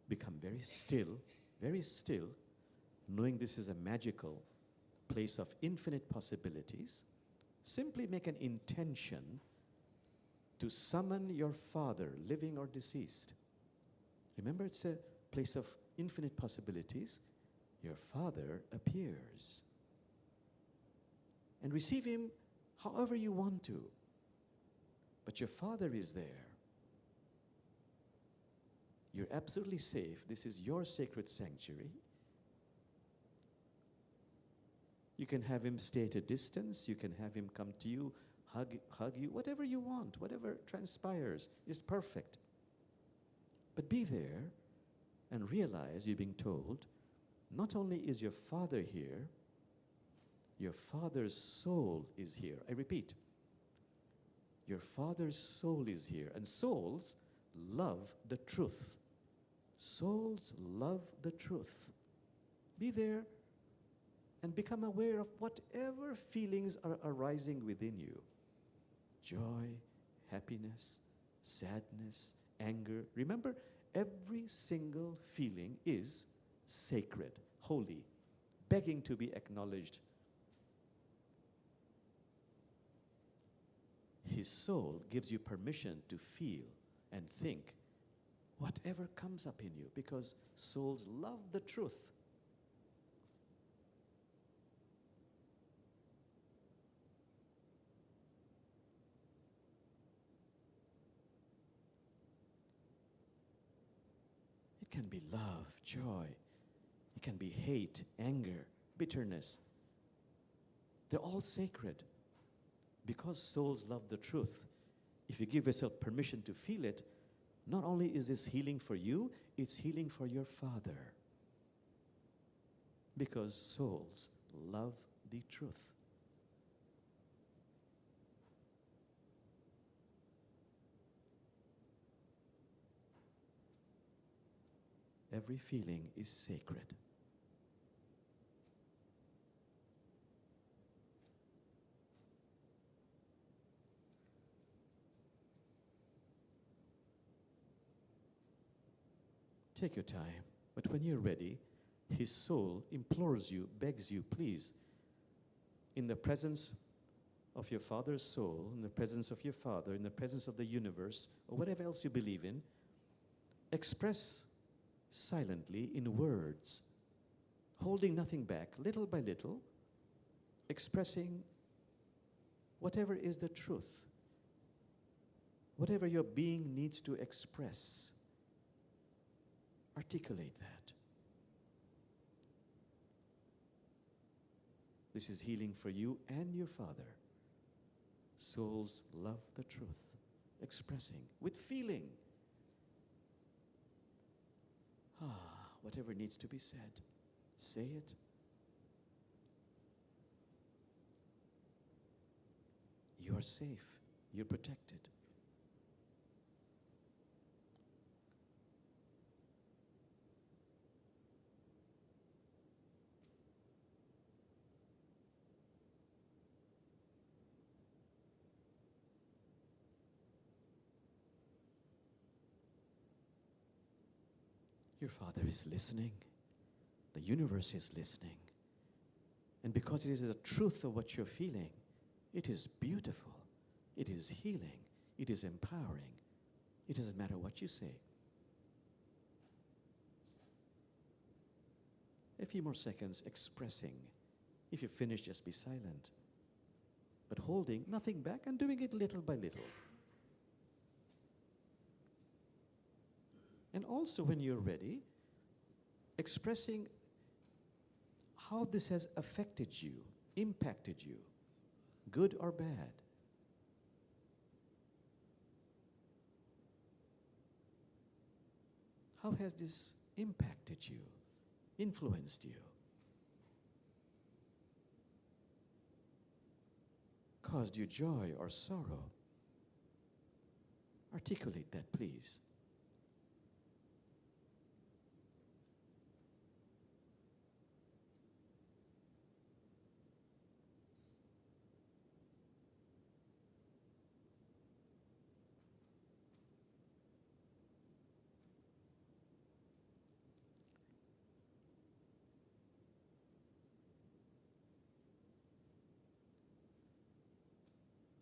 become very still, knowing this is a magical place of infinite possibilities. Simply make an intention to summon your Father, living or deceased. Remember, it's a place of infinite possibilities. Your Father appears. And receive Him however you want to. But your Father is there. You're absolutely safe. This is your sacred sanctuary. You can have Him stay at a distance. You can have Him come to you, hug you, whatever you want, whatever transpires is perfect. But be there and realize you're being told, not only is your Father here, your Father's soul is here. I repeat, your Father's soul is here. And souls love the truth. Souls love the truth. Be there and become aware of whatever feelings are arising within you. Joy, happiness, sadness, anger. Remember, every single feeling is sacred, holy, begging to be acknowledged. His soul gives you permission to feel and think whatever comes up in you, because souls love the truth. It can be love, joy. It can be hate, anger, bitterness. They're all sacred. Because souls love the truth, if you give yourself permission to feel it, not only is this healing for you, it's healing for your Father. Because souls love the truth. Every feeling is sacred. Take your time, but when you're ready, His soul implores you, begs you, please, in the presence of your Father's soul, in the presence of your Father, in the presence of the universe, or whatever else you believe in, express silently in words, holding nothing back, little by little, expressing whatever is the truth, whatever your being needs to express. Articulate that. This is healing for you and your Father. Souls love the truth. Expressing with feeling. Whatever needs to be said, say it. are safe. You're protected. Your Father is listening. The universe is listening. And because it is the truth of what you're feeling, it is beautiful. It is healing. It is empowering. It doesn't matter what you say. A few more seconds expressing. If you finish, just be silent. But holding nothing back and doing it little by little. And also, when you're ready, expressing how this has affected you, impacted you, good or bad. How has this impacted you, influenced you? Caused you joy or sorrow? Articulate that, please.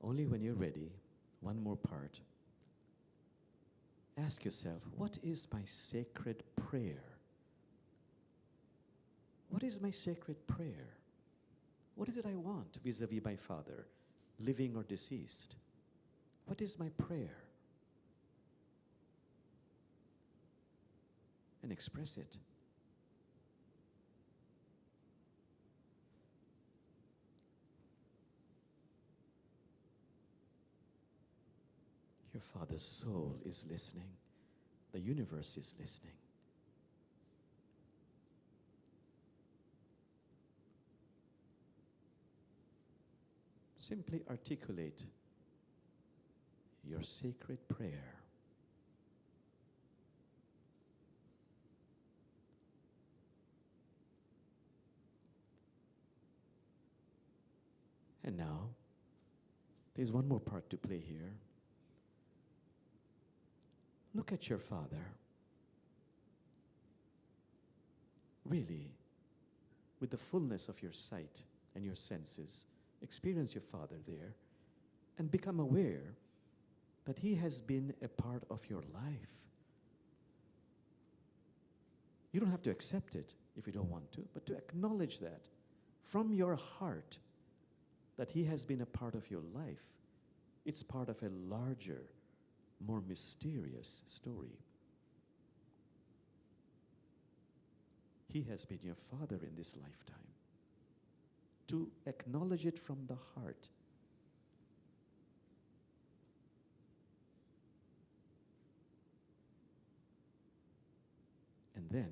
Only when you're ready, one more part. Ask yourself, what is my sacred prayer? What is my sacred prayer? What is it I want vis-a-vis my Father, living or deceased? What is my prayer? And express it. Your Father's soul is listening. The universe is listening. Simply articulate your sacred prayer. And now, there's one more part to play here. Look at your Father. Really, with the fullness of your sight and your senses, experience your Father there and become aware that He has been a part of your life. You don't have to accept it if you don't want to, but to acknowledge that from your heart that He has been a part of your life. It's part of a larger, more mysterious story. He has been your Father in this lifetime. To acknowledge it from the heart. And then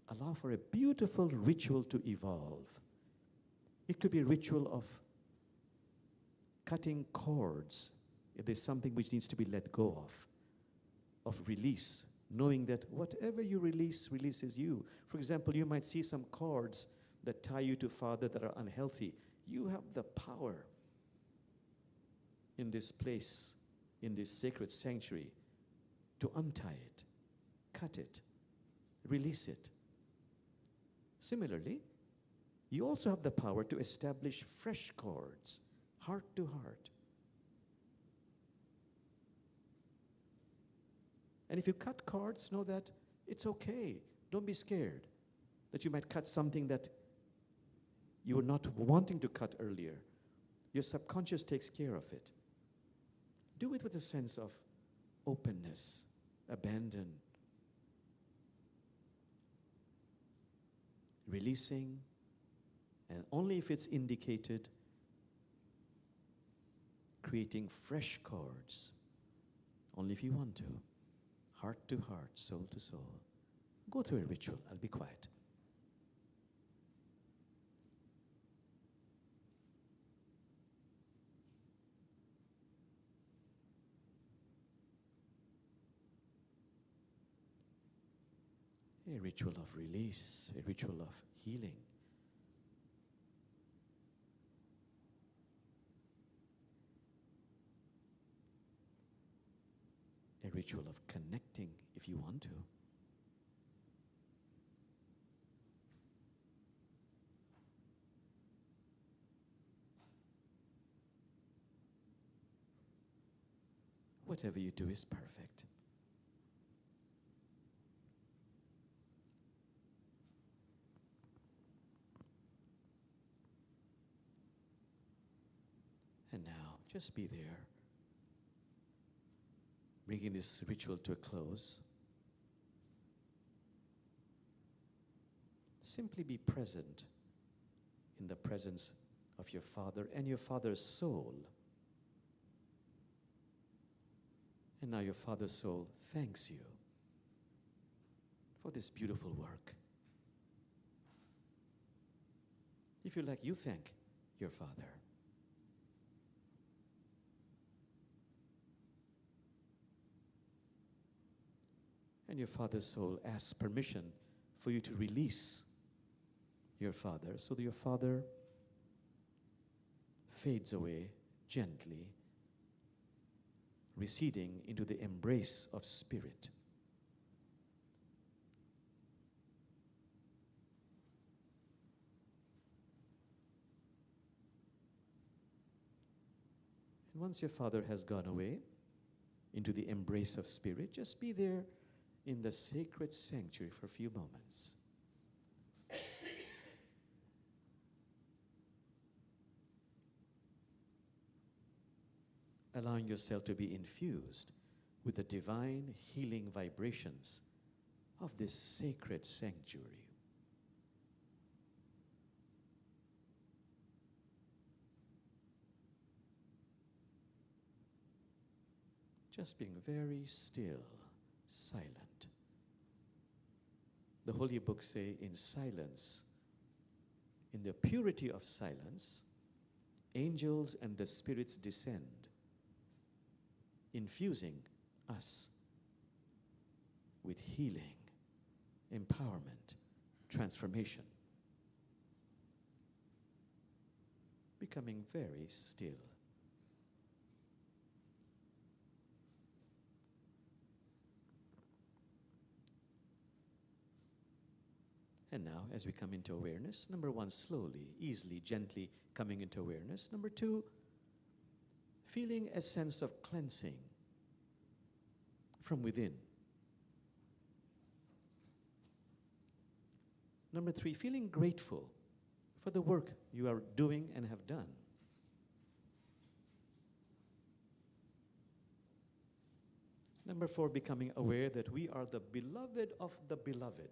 allow for a beautiful ritual to evolve. It could be a ritual of cutting cords if there's something which needs to be let go of release, knowing that whatever you release, releases you. For example, you might see some cords that tie you to Father that are unhealthy. You have the power in this place, in this sacred sanctuary, to untie it, cut it, release it. Similarly, you also have the power to establish fresh cords, heart to heart. And if you cut cords, know that it's okay. Don't be scared that you might cut something that you were not wanting to cut earlier. Your subconscious takes care of it. Do it with a sense of openness, abandon, releasing, and only if it's indicated, creating fresh cords, only if you want to. Heart to heart, soul to soul. Go through a ritual. I'll be quiet. a ritual of release, a ritual of healing. A ritual of connecting if you want to. Whatever you do is perfect. And now, just be there, bringing this ritual to a close. Simply be present in the presence of your Father and your Father's soul. And now your Father's soul thanks you for this beautiful work. If you like, you thank your Father. And your Father's soul asks permission for you to release your Father, so that your Father fades away gently, receding into the embrace of Spirit. And once your Father has gone away into the embrace of Spirit, just be there in the sacred sanctuary for a few moments. Allowing yourself to be infused with the divine healing vibrations of this sacred sanctuary. Just being very still, silent. The holy books say, in silence, in the purity of silence, angels and the spirits descend, infusing us with healing, empowerment, transformation. Becoming very still. And now, as we come into awareness, number one, slowly, easily, gently coming into awareness. Number two, feeling a sense of cleansing from within. Number three, feeling grateful for the work you are doing and have done. Number four, becoming aware that we are the beloved of the beloved.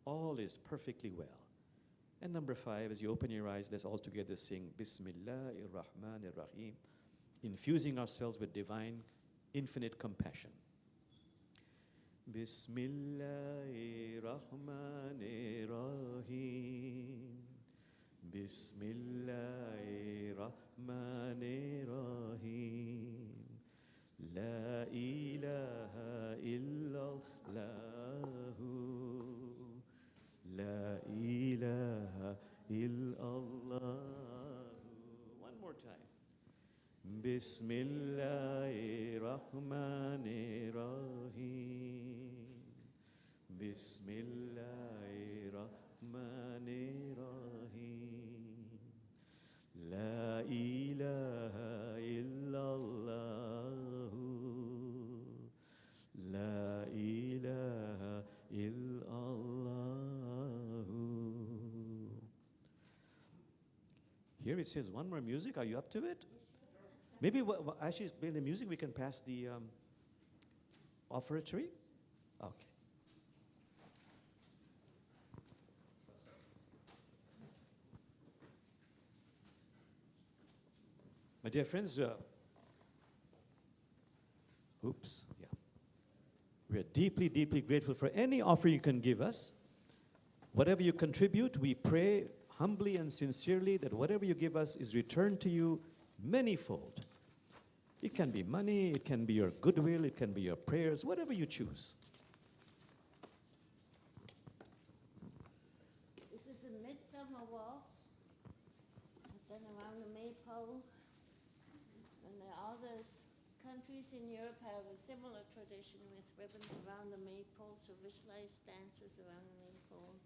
All is perfectly well. And number five, as you open your eyes, let's all together sing Bismillahir-Rahmanir-Rahim, infusing ourselves with divine, infinite compassion. Bismillahir-Rahmanir-Rahim. Bismillahir-Rahmanir-Rahim. La ilaha illallahu. La ilaha illallah. One more time. Bismillahir-Rahmanir-Rahim. Bismillahir-Rahmanir-Rahim. La ilaha illallah. La ilaha illallah. Here it says one more music. Are you up to it? Maybe as she's playing the music, we can pass the offertory. Okay. My dear friends, we are deeply, deeply grateful for any offer you can give us. Whatever you contribute, we pray humbly and sincerely that whatever you give us is returned to you manyfold. It can be money, it can be your goodwill, it can be your prayers, whatever you choose. This is a midsummer waltz, done around the maypole. And the other countries in Europe have a similar tradition with ribbons around the maypole, so visualize dances around the maypole.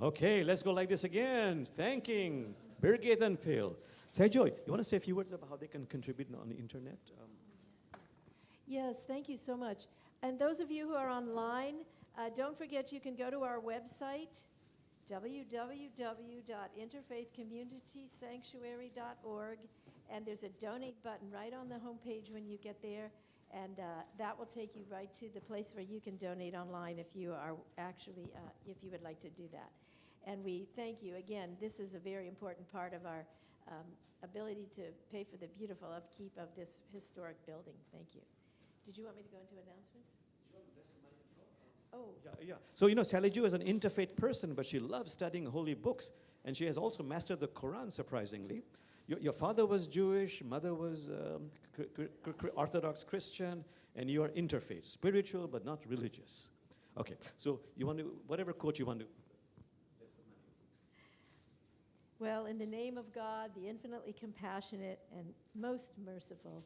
Okay, let's go like this again. Thanking Birgit and Phil. Sergio, you want to say a few words about how they can contribute on the internet? Yes, thank you so much. And those of you who are online, don't forget you can go to our website, www.interfaithcommunitysanctuary.org, and there's a donate button right on the homepage when you get there, and that will take you right to the place where you can donate online if you are actually, if you would like to do that. And we thank you. Again, this is a very important part of our ability to pay for the beautiful upkeep of this historic building. Thank you. Did you want me to go into announcements? Oh. Yeah. So, Sally Ju is an interfaith person, but she loves studying holy books. And she has also mastered the Quran, surprisingly. Your father was Jewish, mother was Orthodox Christian, and you are interfaith, spiritual but not religious. Okay, so you want to, whatever quote you want to. Well, in the name of God, the infinitely compassionate and most merciful,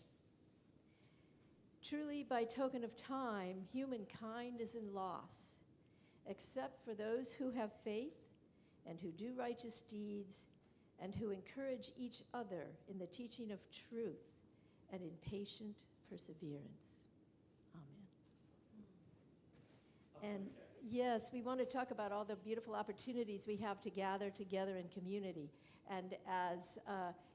truly by token of time, humankind is in loss, except for those who have faith and who do righteous deeds and who encourage each other in the teaching of truth and in patient perseverance. Amen. And yes, we want to talk about all the beautiful opportunities we have to gather together in community. And as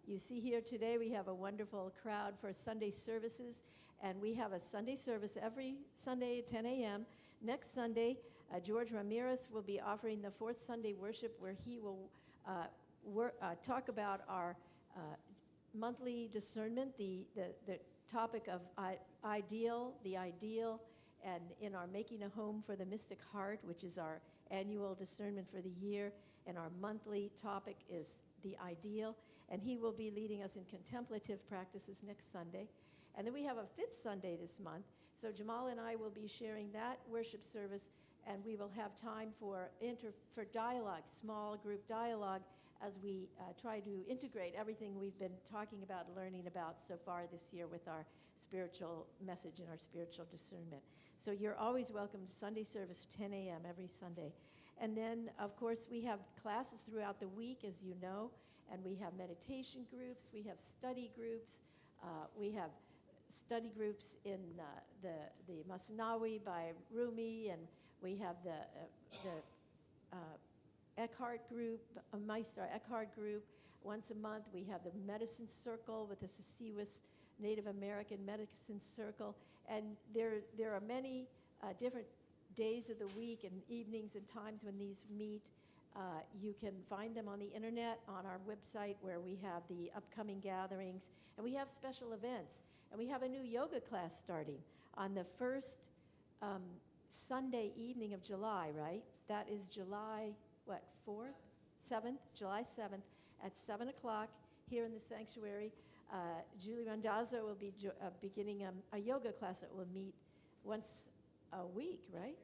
you see here today, we have a wonderful crowd for Sunday services. And we have a Sunday service every Sunday at 10 a.m. Next Sunday, George Ramirez will be offering the fourth Sunday worship, where he will talk about our monthly discernment, the topic of the ideal, and in our Making a Home for the Mystic Heart, which is our annual discernment for the year, and our monthly topic is the ideal, and he will be leading us in contemplative practices next Sunday. And then we have a fifth Sunday this month, so Jamal and I will be sharing that worship service, and we will have time for dialogue, small group dialogue, as we try to integrate everything we've been talking about, learning about so far this year with our spiritual message and our spiritual discernment. So you're always welcome to Sunday service, 10 a.m. every Sunday. And then, of course, we have classes throughout the week, as you know, and we have meditation groups, we have study groups, we have study groups in the Masnawi by Rumi, and we have the Eckhart group, Meister Eckhart group. Once a month, we have the Medicine Circle with the Sisiwis Native American Medicine Circle. And there are many different days of the week and evenings and times when these meet. You can find them on the internet, on our website, where we have the upcoming gatherings. And we have special events. And we have a new yoga class starting on the first Sunday evening of July, right? That is July, 4th? 7th? July 7th at 7 o'clock here in the sanctuary. Julie Randazzo will be beginning a yoga class that will meet once a week, right?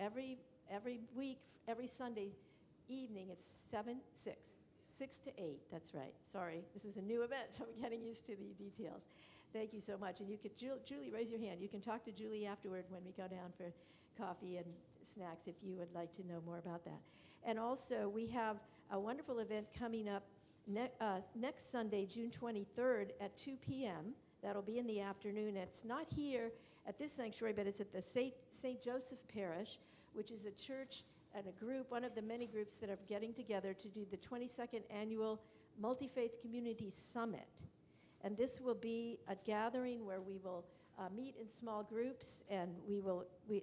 Every week, every Sunday evening, it's 6 to 8. That's right. Sorry, this is a new event, so I'm getting used to the details. Thank you so much. And you could, Julie, raise your hand. You can talk to Julie afterward when we go down for coffee and snacks if you would like to know more about that. And also, we have a wonderful event coming up next Sunday, June 23rd at 2 p.m. That'll be in the afternoon. It's not here at this sanctuary, but it's at the St. Joseph Parish, which is a church and a group, one of the many groups that are getting together to do the 22nd Annual Multi-Faith Community Summit. And this will be a gathering where we will meet in small groups, and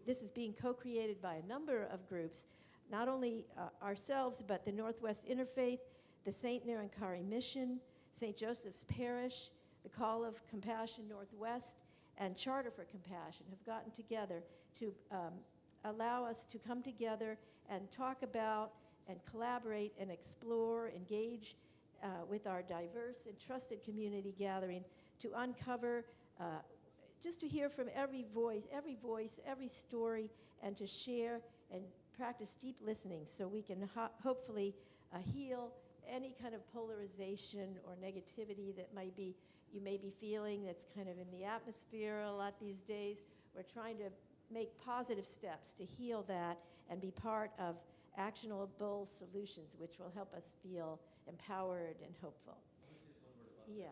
this is being co-created by a number of groups, not only ourselves, but the Northwest Interfaith, the St. Nirankari Mission, St. Joseph's Parish, the Call of Compassion Northwest, and Charter for Compassion have gotten together to allow us to come together and talk about and collaborate and explore, engage with our diverse and trusted community gathering to uncover, just to hear from every voice, every story, and to share and practice deep listening so we can hopefully heal any kind of polarization or negativity that you may be feeling that's kind of in the atmosphere a lot these days. We're trying to make positive steps to heal that and be part of actionable solutions, which will help us feel empowered and hopeful. Yeah.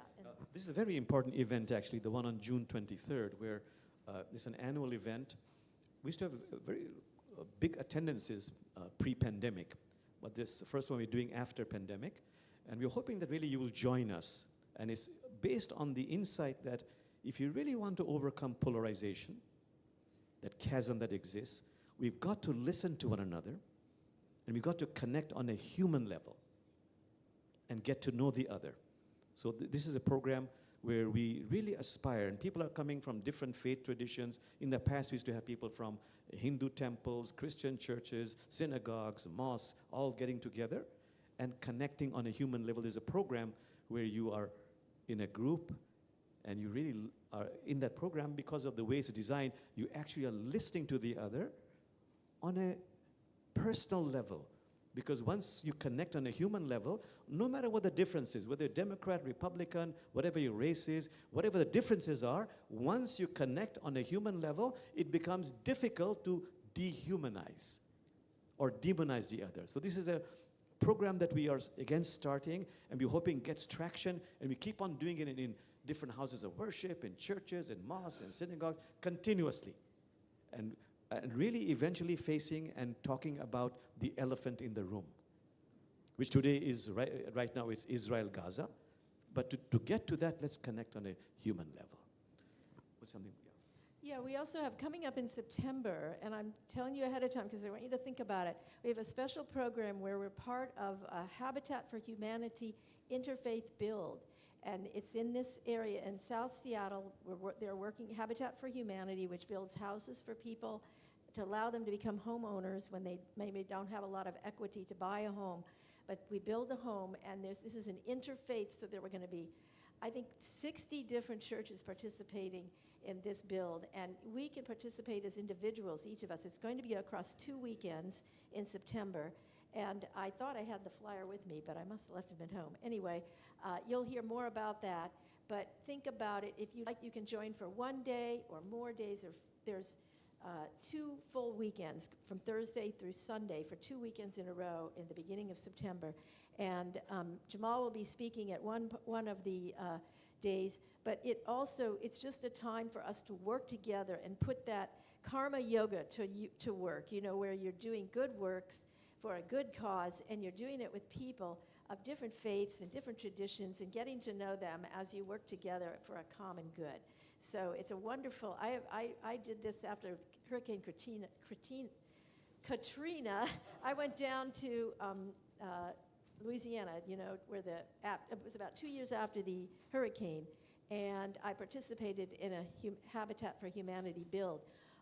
This is a very important event, actually, the one on June 23rd, where it's an annual event. We used to have very big attendances pre-pandemic, but this is the first one we're doing after pandemic, and we're hoping that really you will join us. And it's based on the insight that if you really want to overcome polarization, that chasm that exists, we've got to listen to one another, and we've got to connect on a human level and get to know the other. So this is a program where we really aspire, and people are coming from different faith traditions. In the past, we used to have people from Hindu temples, Christian churches, synagogues, mosques, all getting together and connecting on a human level. There's a program where you are in a group, and you really are in that program because of the way it's designed. You actually are listening to the other on a personal level. Because once you connect on a human level, no matter what the difference is, whether you're Democrat, Republican, whatever your race is, whatever the differences are, once you connect on a human level, it becomes difficult to dehumanize or demonize the other. So this is a program that we are again starting, and we're hoping gets traction, and we keep on doing it in different houses of worship, in churches, in mosques, and synagogues, continuously. And really eventually facing and talking about the elephant in the room, which today is, right now, it's Israel-Gaza. But to get to that, let's connect on a human level. What's something? Yeah, we also have coming up in September, and I'm telling you ahead of time because I want you to think about it. We have a special program where we're part of a Habitat for Humanity interfaith build. And it's in this area in South Seattle. They're working Habitat for Humanity, which builds houses for people to allow them to become homeowners when they maybe don't have a lot of equity to buy a home. But we build a home, and this is an interfaith, so there were going to be, I think, 60 different churches participating in this build. And we can participate as individuals, each of us. It's going to be across 2 weekends in September. And I thought I had the flyer with me, but I must have left him at home. Anyway, you'll hear more about that. But think about it. If you like, you can join for 1 day or more days. Or there's 2 full weekends from Thursday through Sunday for 2 weekends in a row in the beginning of September. And Jamal will be speaking at one of the days. But it's just a time for us to work together and put that karma yoga to work, where you're doing good works for a good cause, and you're doing it with people of different faiths and different traditions and getting to know them as you work together for a common good. So it's a wonderful, I did this after Hurricane Katrina, I went down to Louisiana, where it was about 2 years after the hurricane, and I participated in a Habitat for Humanity build.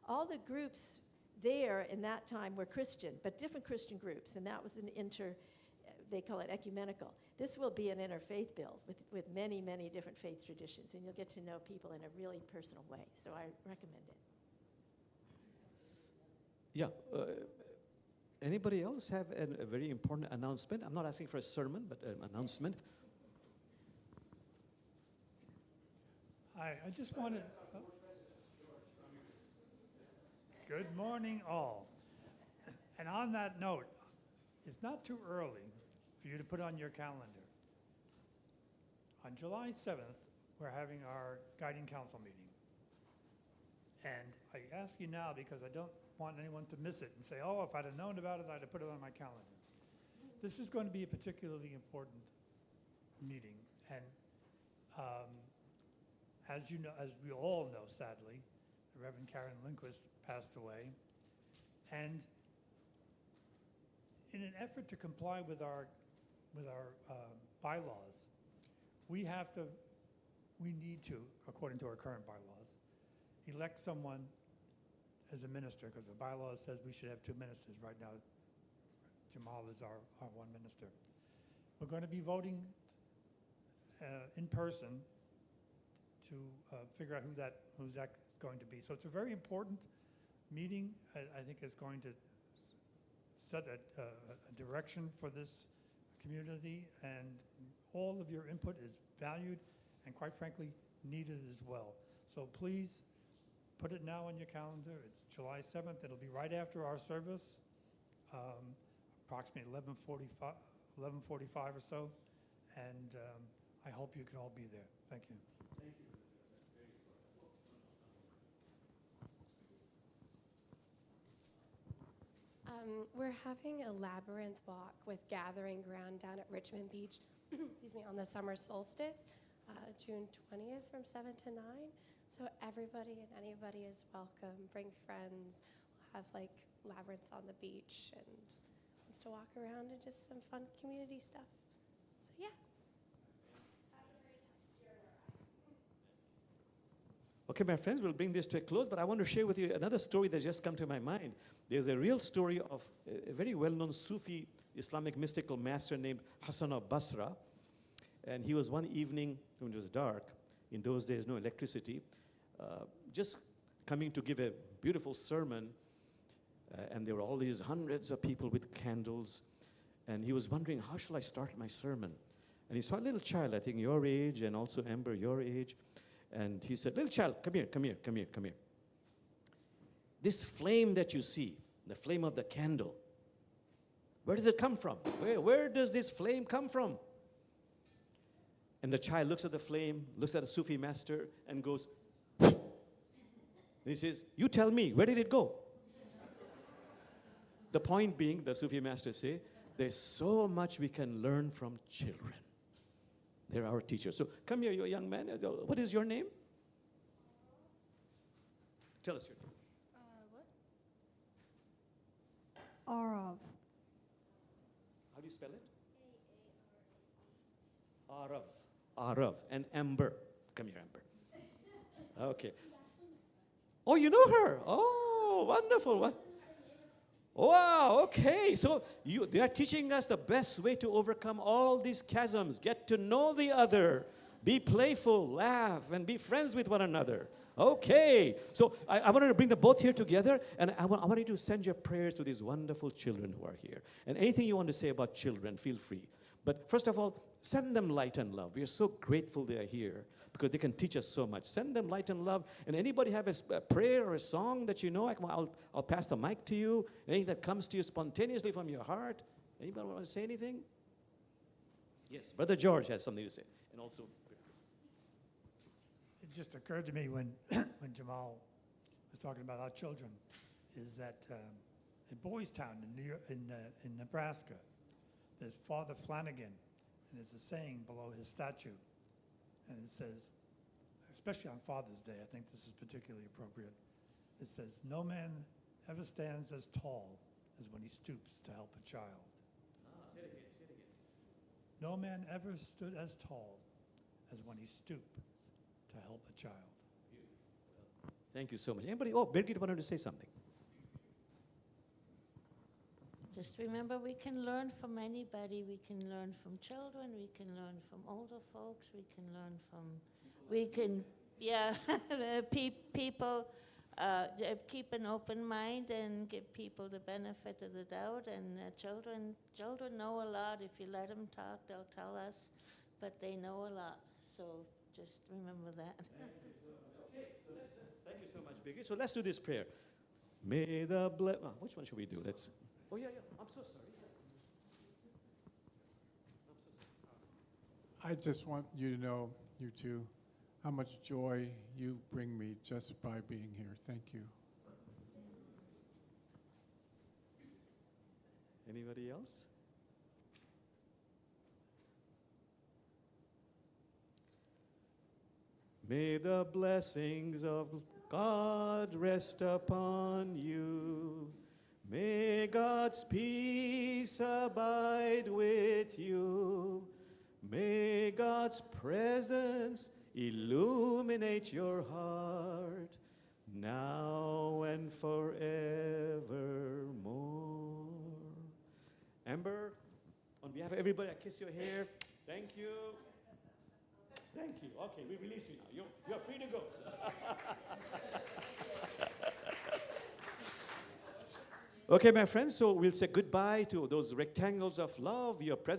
All the groups there in that time were Christian, but different Christian groups, and that was they call it ecumenical. This will be an interfaith build with many, many different faith traditions, and you'll get to know people in a really personal way, so I recommend it. Yeah. Anybody else have a very important announcement? I'm not asking for a sermon, but an announcement. I just wanted. Good morning, all. And on that note, it's not too early for you to put on your calendar. On July 7th, we're having our guiding council meeting. And I ask you now because I don't want anyone to miss it and say, oh, if I'd have known about it, I'd have put it on my calendar. This is going to be a particularly important meeting. And as you know, as we all know, sadly, the Reverend Karen Lindquist passed away. And in an effort to comply with our bylaws, we need to, according to our current bylaws, elect someone as a minister, because the bylaws says we should have 2 ministers. Right now, Jamal is our one minister. We're going to be voting in person to figure out who's that is going to be. So it's a very important meeting. I think it's going to set a direction for this community, and all of your input is valued and, quite frankly, needed as well. So please put it now on your calendar. It's July 7th. It'll be right after our service, approximately 11:45 or so, and I hope you can all be there. Thank you. Thank you. We're having a labyrinth walk with Gathering Ground down at Richmond Beach, excuse me, on the summer solstice, June 20th from 7 to 9. So everybody and anybody is welcome. Bring friends. We'll have like labyrinths on the beach and just to walk around and just some fun community stuff. So yeah. Okay, my friends, we'll bring this to a close, but I want to share with you another story that's just come to my mind. There's a real story of a very well-known Sufi Islamic mystical master named Hassan of Basra. And he was one evening when it was dark, in those days no electricity, just coming to give a beautiful sermon, and there were all these hundreds of people with candles, and he was wondering, how shall I start my sermon? And he saw a little child, I think your age, and also Amber, your age, and he said, little child, come here. This flame that you see, the flame of the candle, where does it come from? Where does this flame come from? And the child looks at the flame, looks at the Sufi master, and goes, and he says, you tell me, where did it go? The point being, the Sufi masters say, there's so much we can learn from children. They're our teachers. So come here, you young man. What is your name? Tell us your name. Arav. How do you spell it? Arav. Arav. And Amber. Come here, Amber. Okay. Oh, you know her. Oh, wonderful. What? Wow, okay. So they are teaching us the best way to overcome all these chasms. Get to know the other. Be playful, laugh, and be friends with one another. Okay. So I wanted to bring them both here together, and I want you to send your prayers to these wonderful children who are here. And anything you want to say about children, feel free. But first of all, send them light and love. We are so grateful they are here because they can teach us so much. Send them light and love. And anybody have a prayer or a song that you know, I'll pass the mic to you. Anything that comes to you spontaneously from your heart. Anybody want to say anything? Yes, Brother George has something to say. And also, It just occurred to me when Jamal was talking about our children, is that in Boys Town in Nebraska, there's Father Flanagan, and there's a saying below his statue, and it says, especially on Father's Day, I think this is particularly appropriate. It says, no man ever stands as tall as when he stoops to help a child. Say it again, say it again. No man ever stood as tall as when he stooped to help a child. Thank you so much. Anybody? Oh, Birgit wanted to say something. Just remember, we can learn from anybody. We can learn from children. We can learn from older folks. We can learn from, people. Keep an open mind and give people the benefit of the doubt. And children know a lot. If you let them talk, they'll tell us, but they know a lot. So just remember that. Thank you so much, Birgit. So let's do this prayer. May the which one should we do? Let's. Oh yeah. I'm so sorry. I just want you to know, you two, how much joy you bring me just by being here. Thank you. Anybody else? May the blessings of God rest upon you. May God's peace abide with you. May God's presence illuminate your heart now and forevermore. Amber, on behalf of everybody, I kiss your hair. Thank you. Thank you. Okay, we release you now. You're free to go. Okay, my friends, so we'll say goodbye to those rectangles of love. Your presence.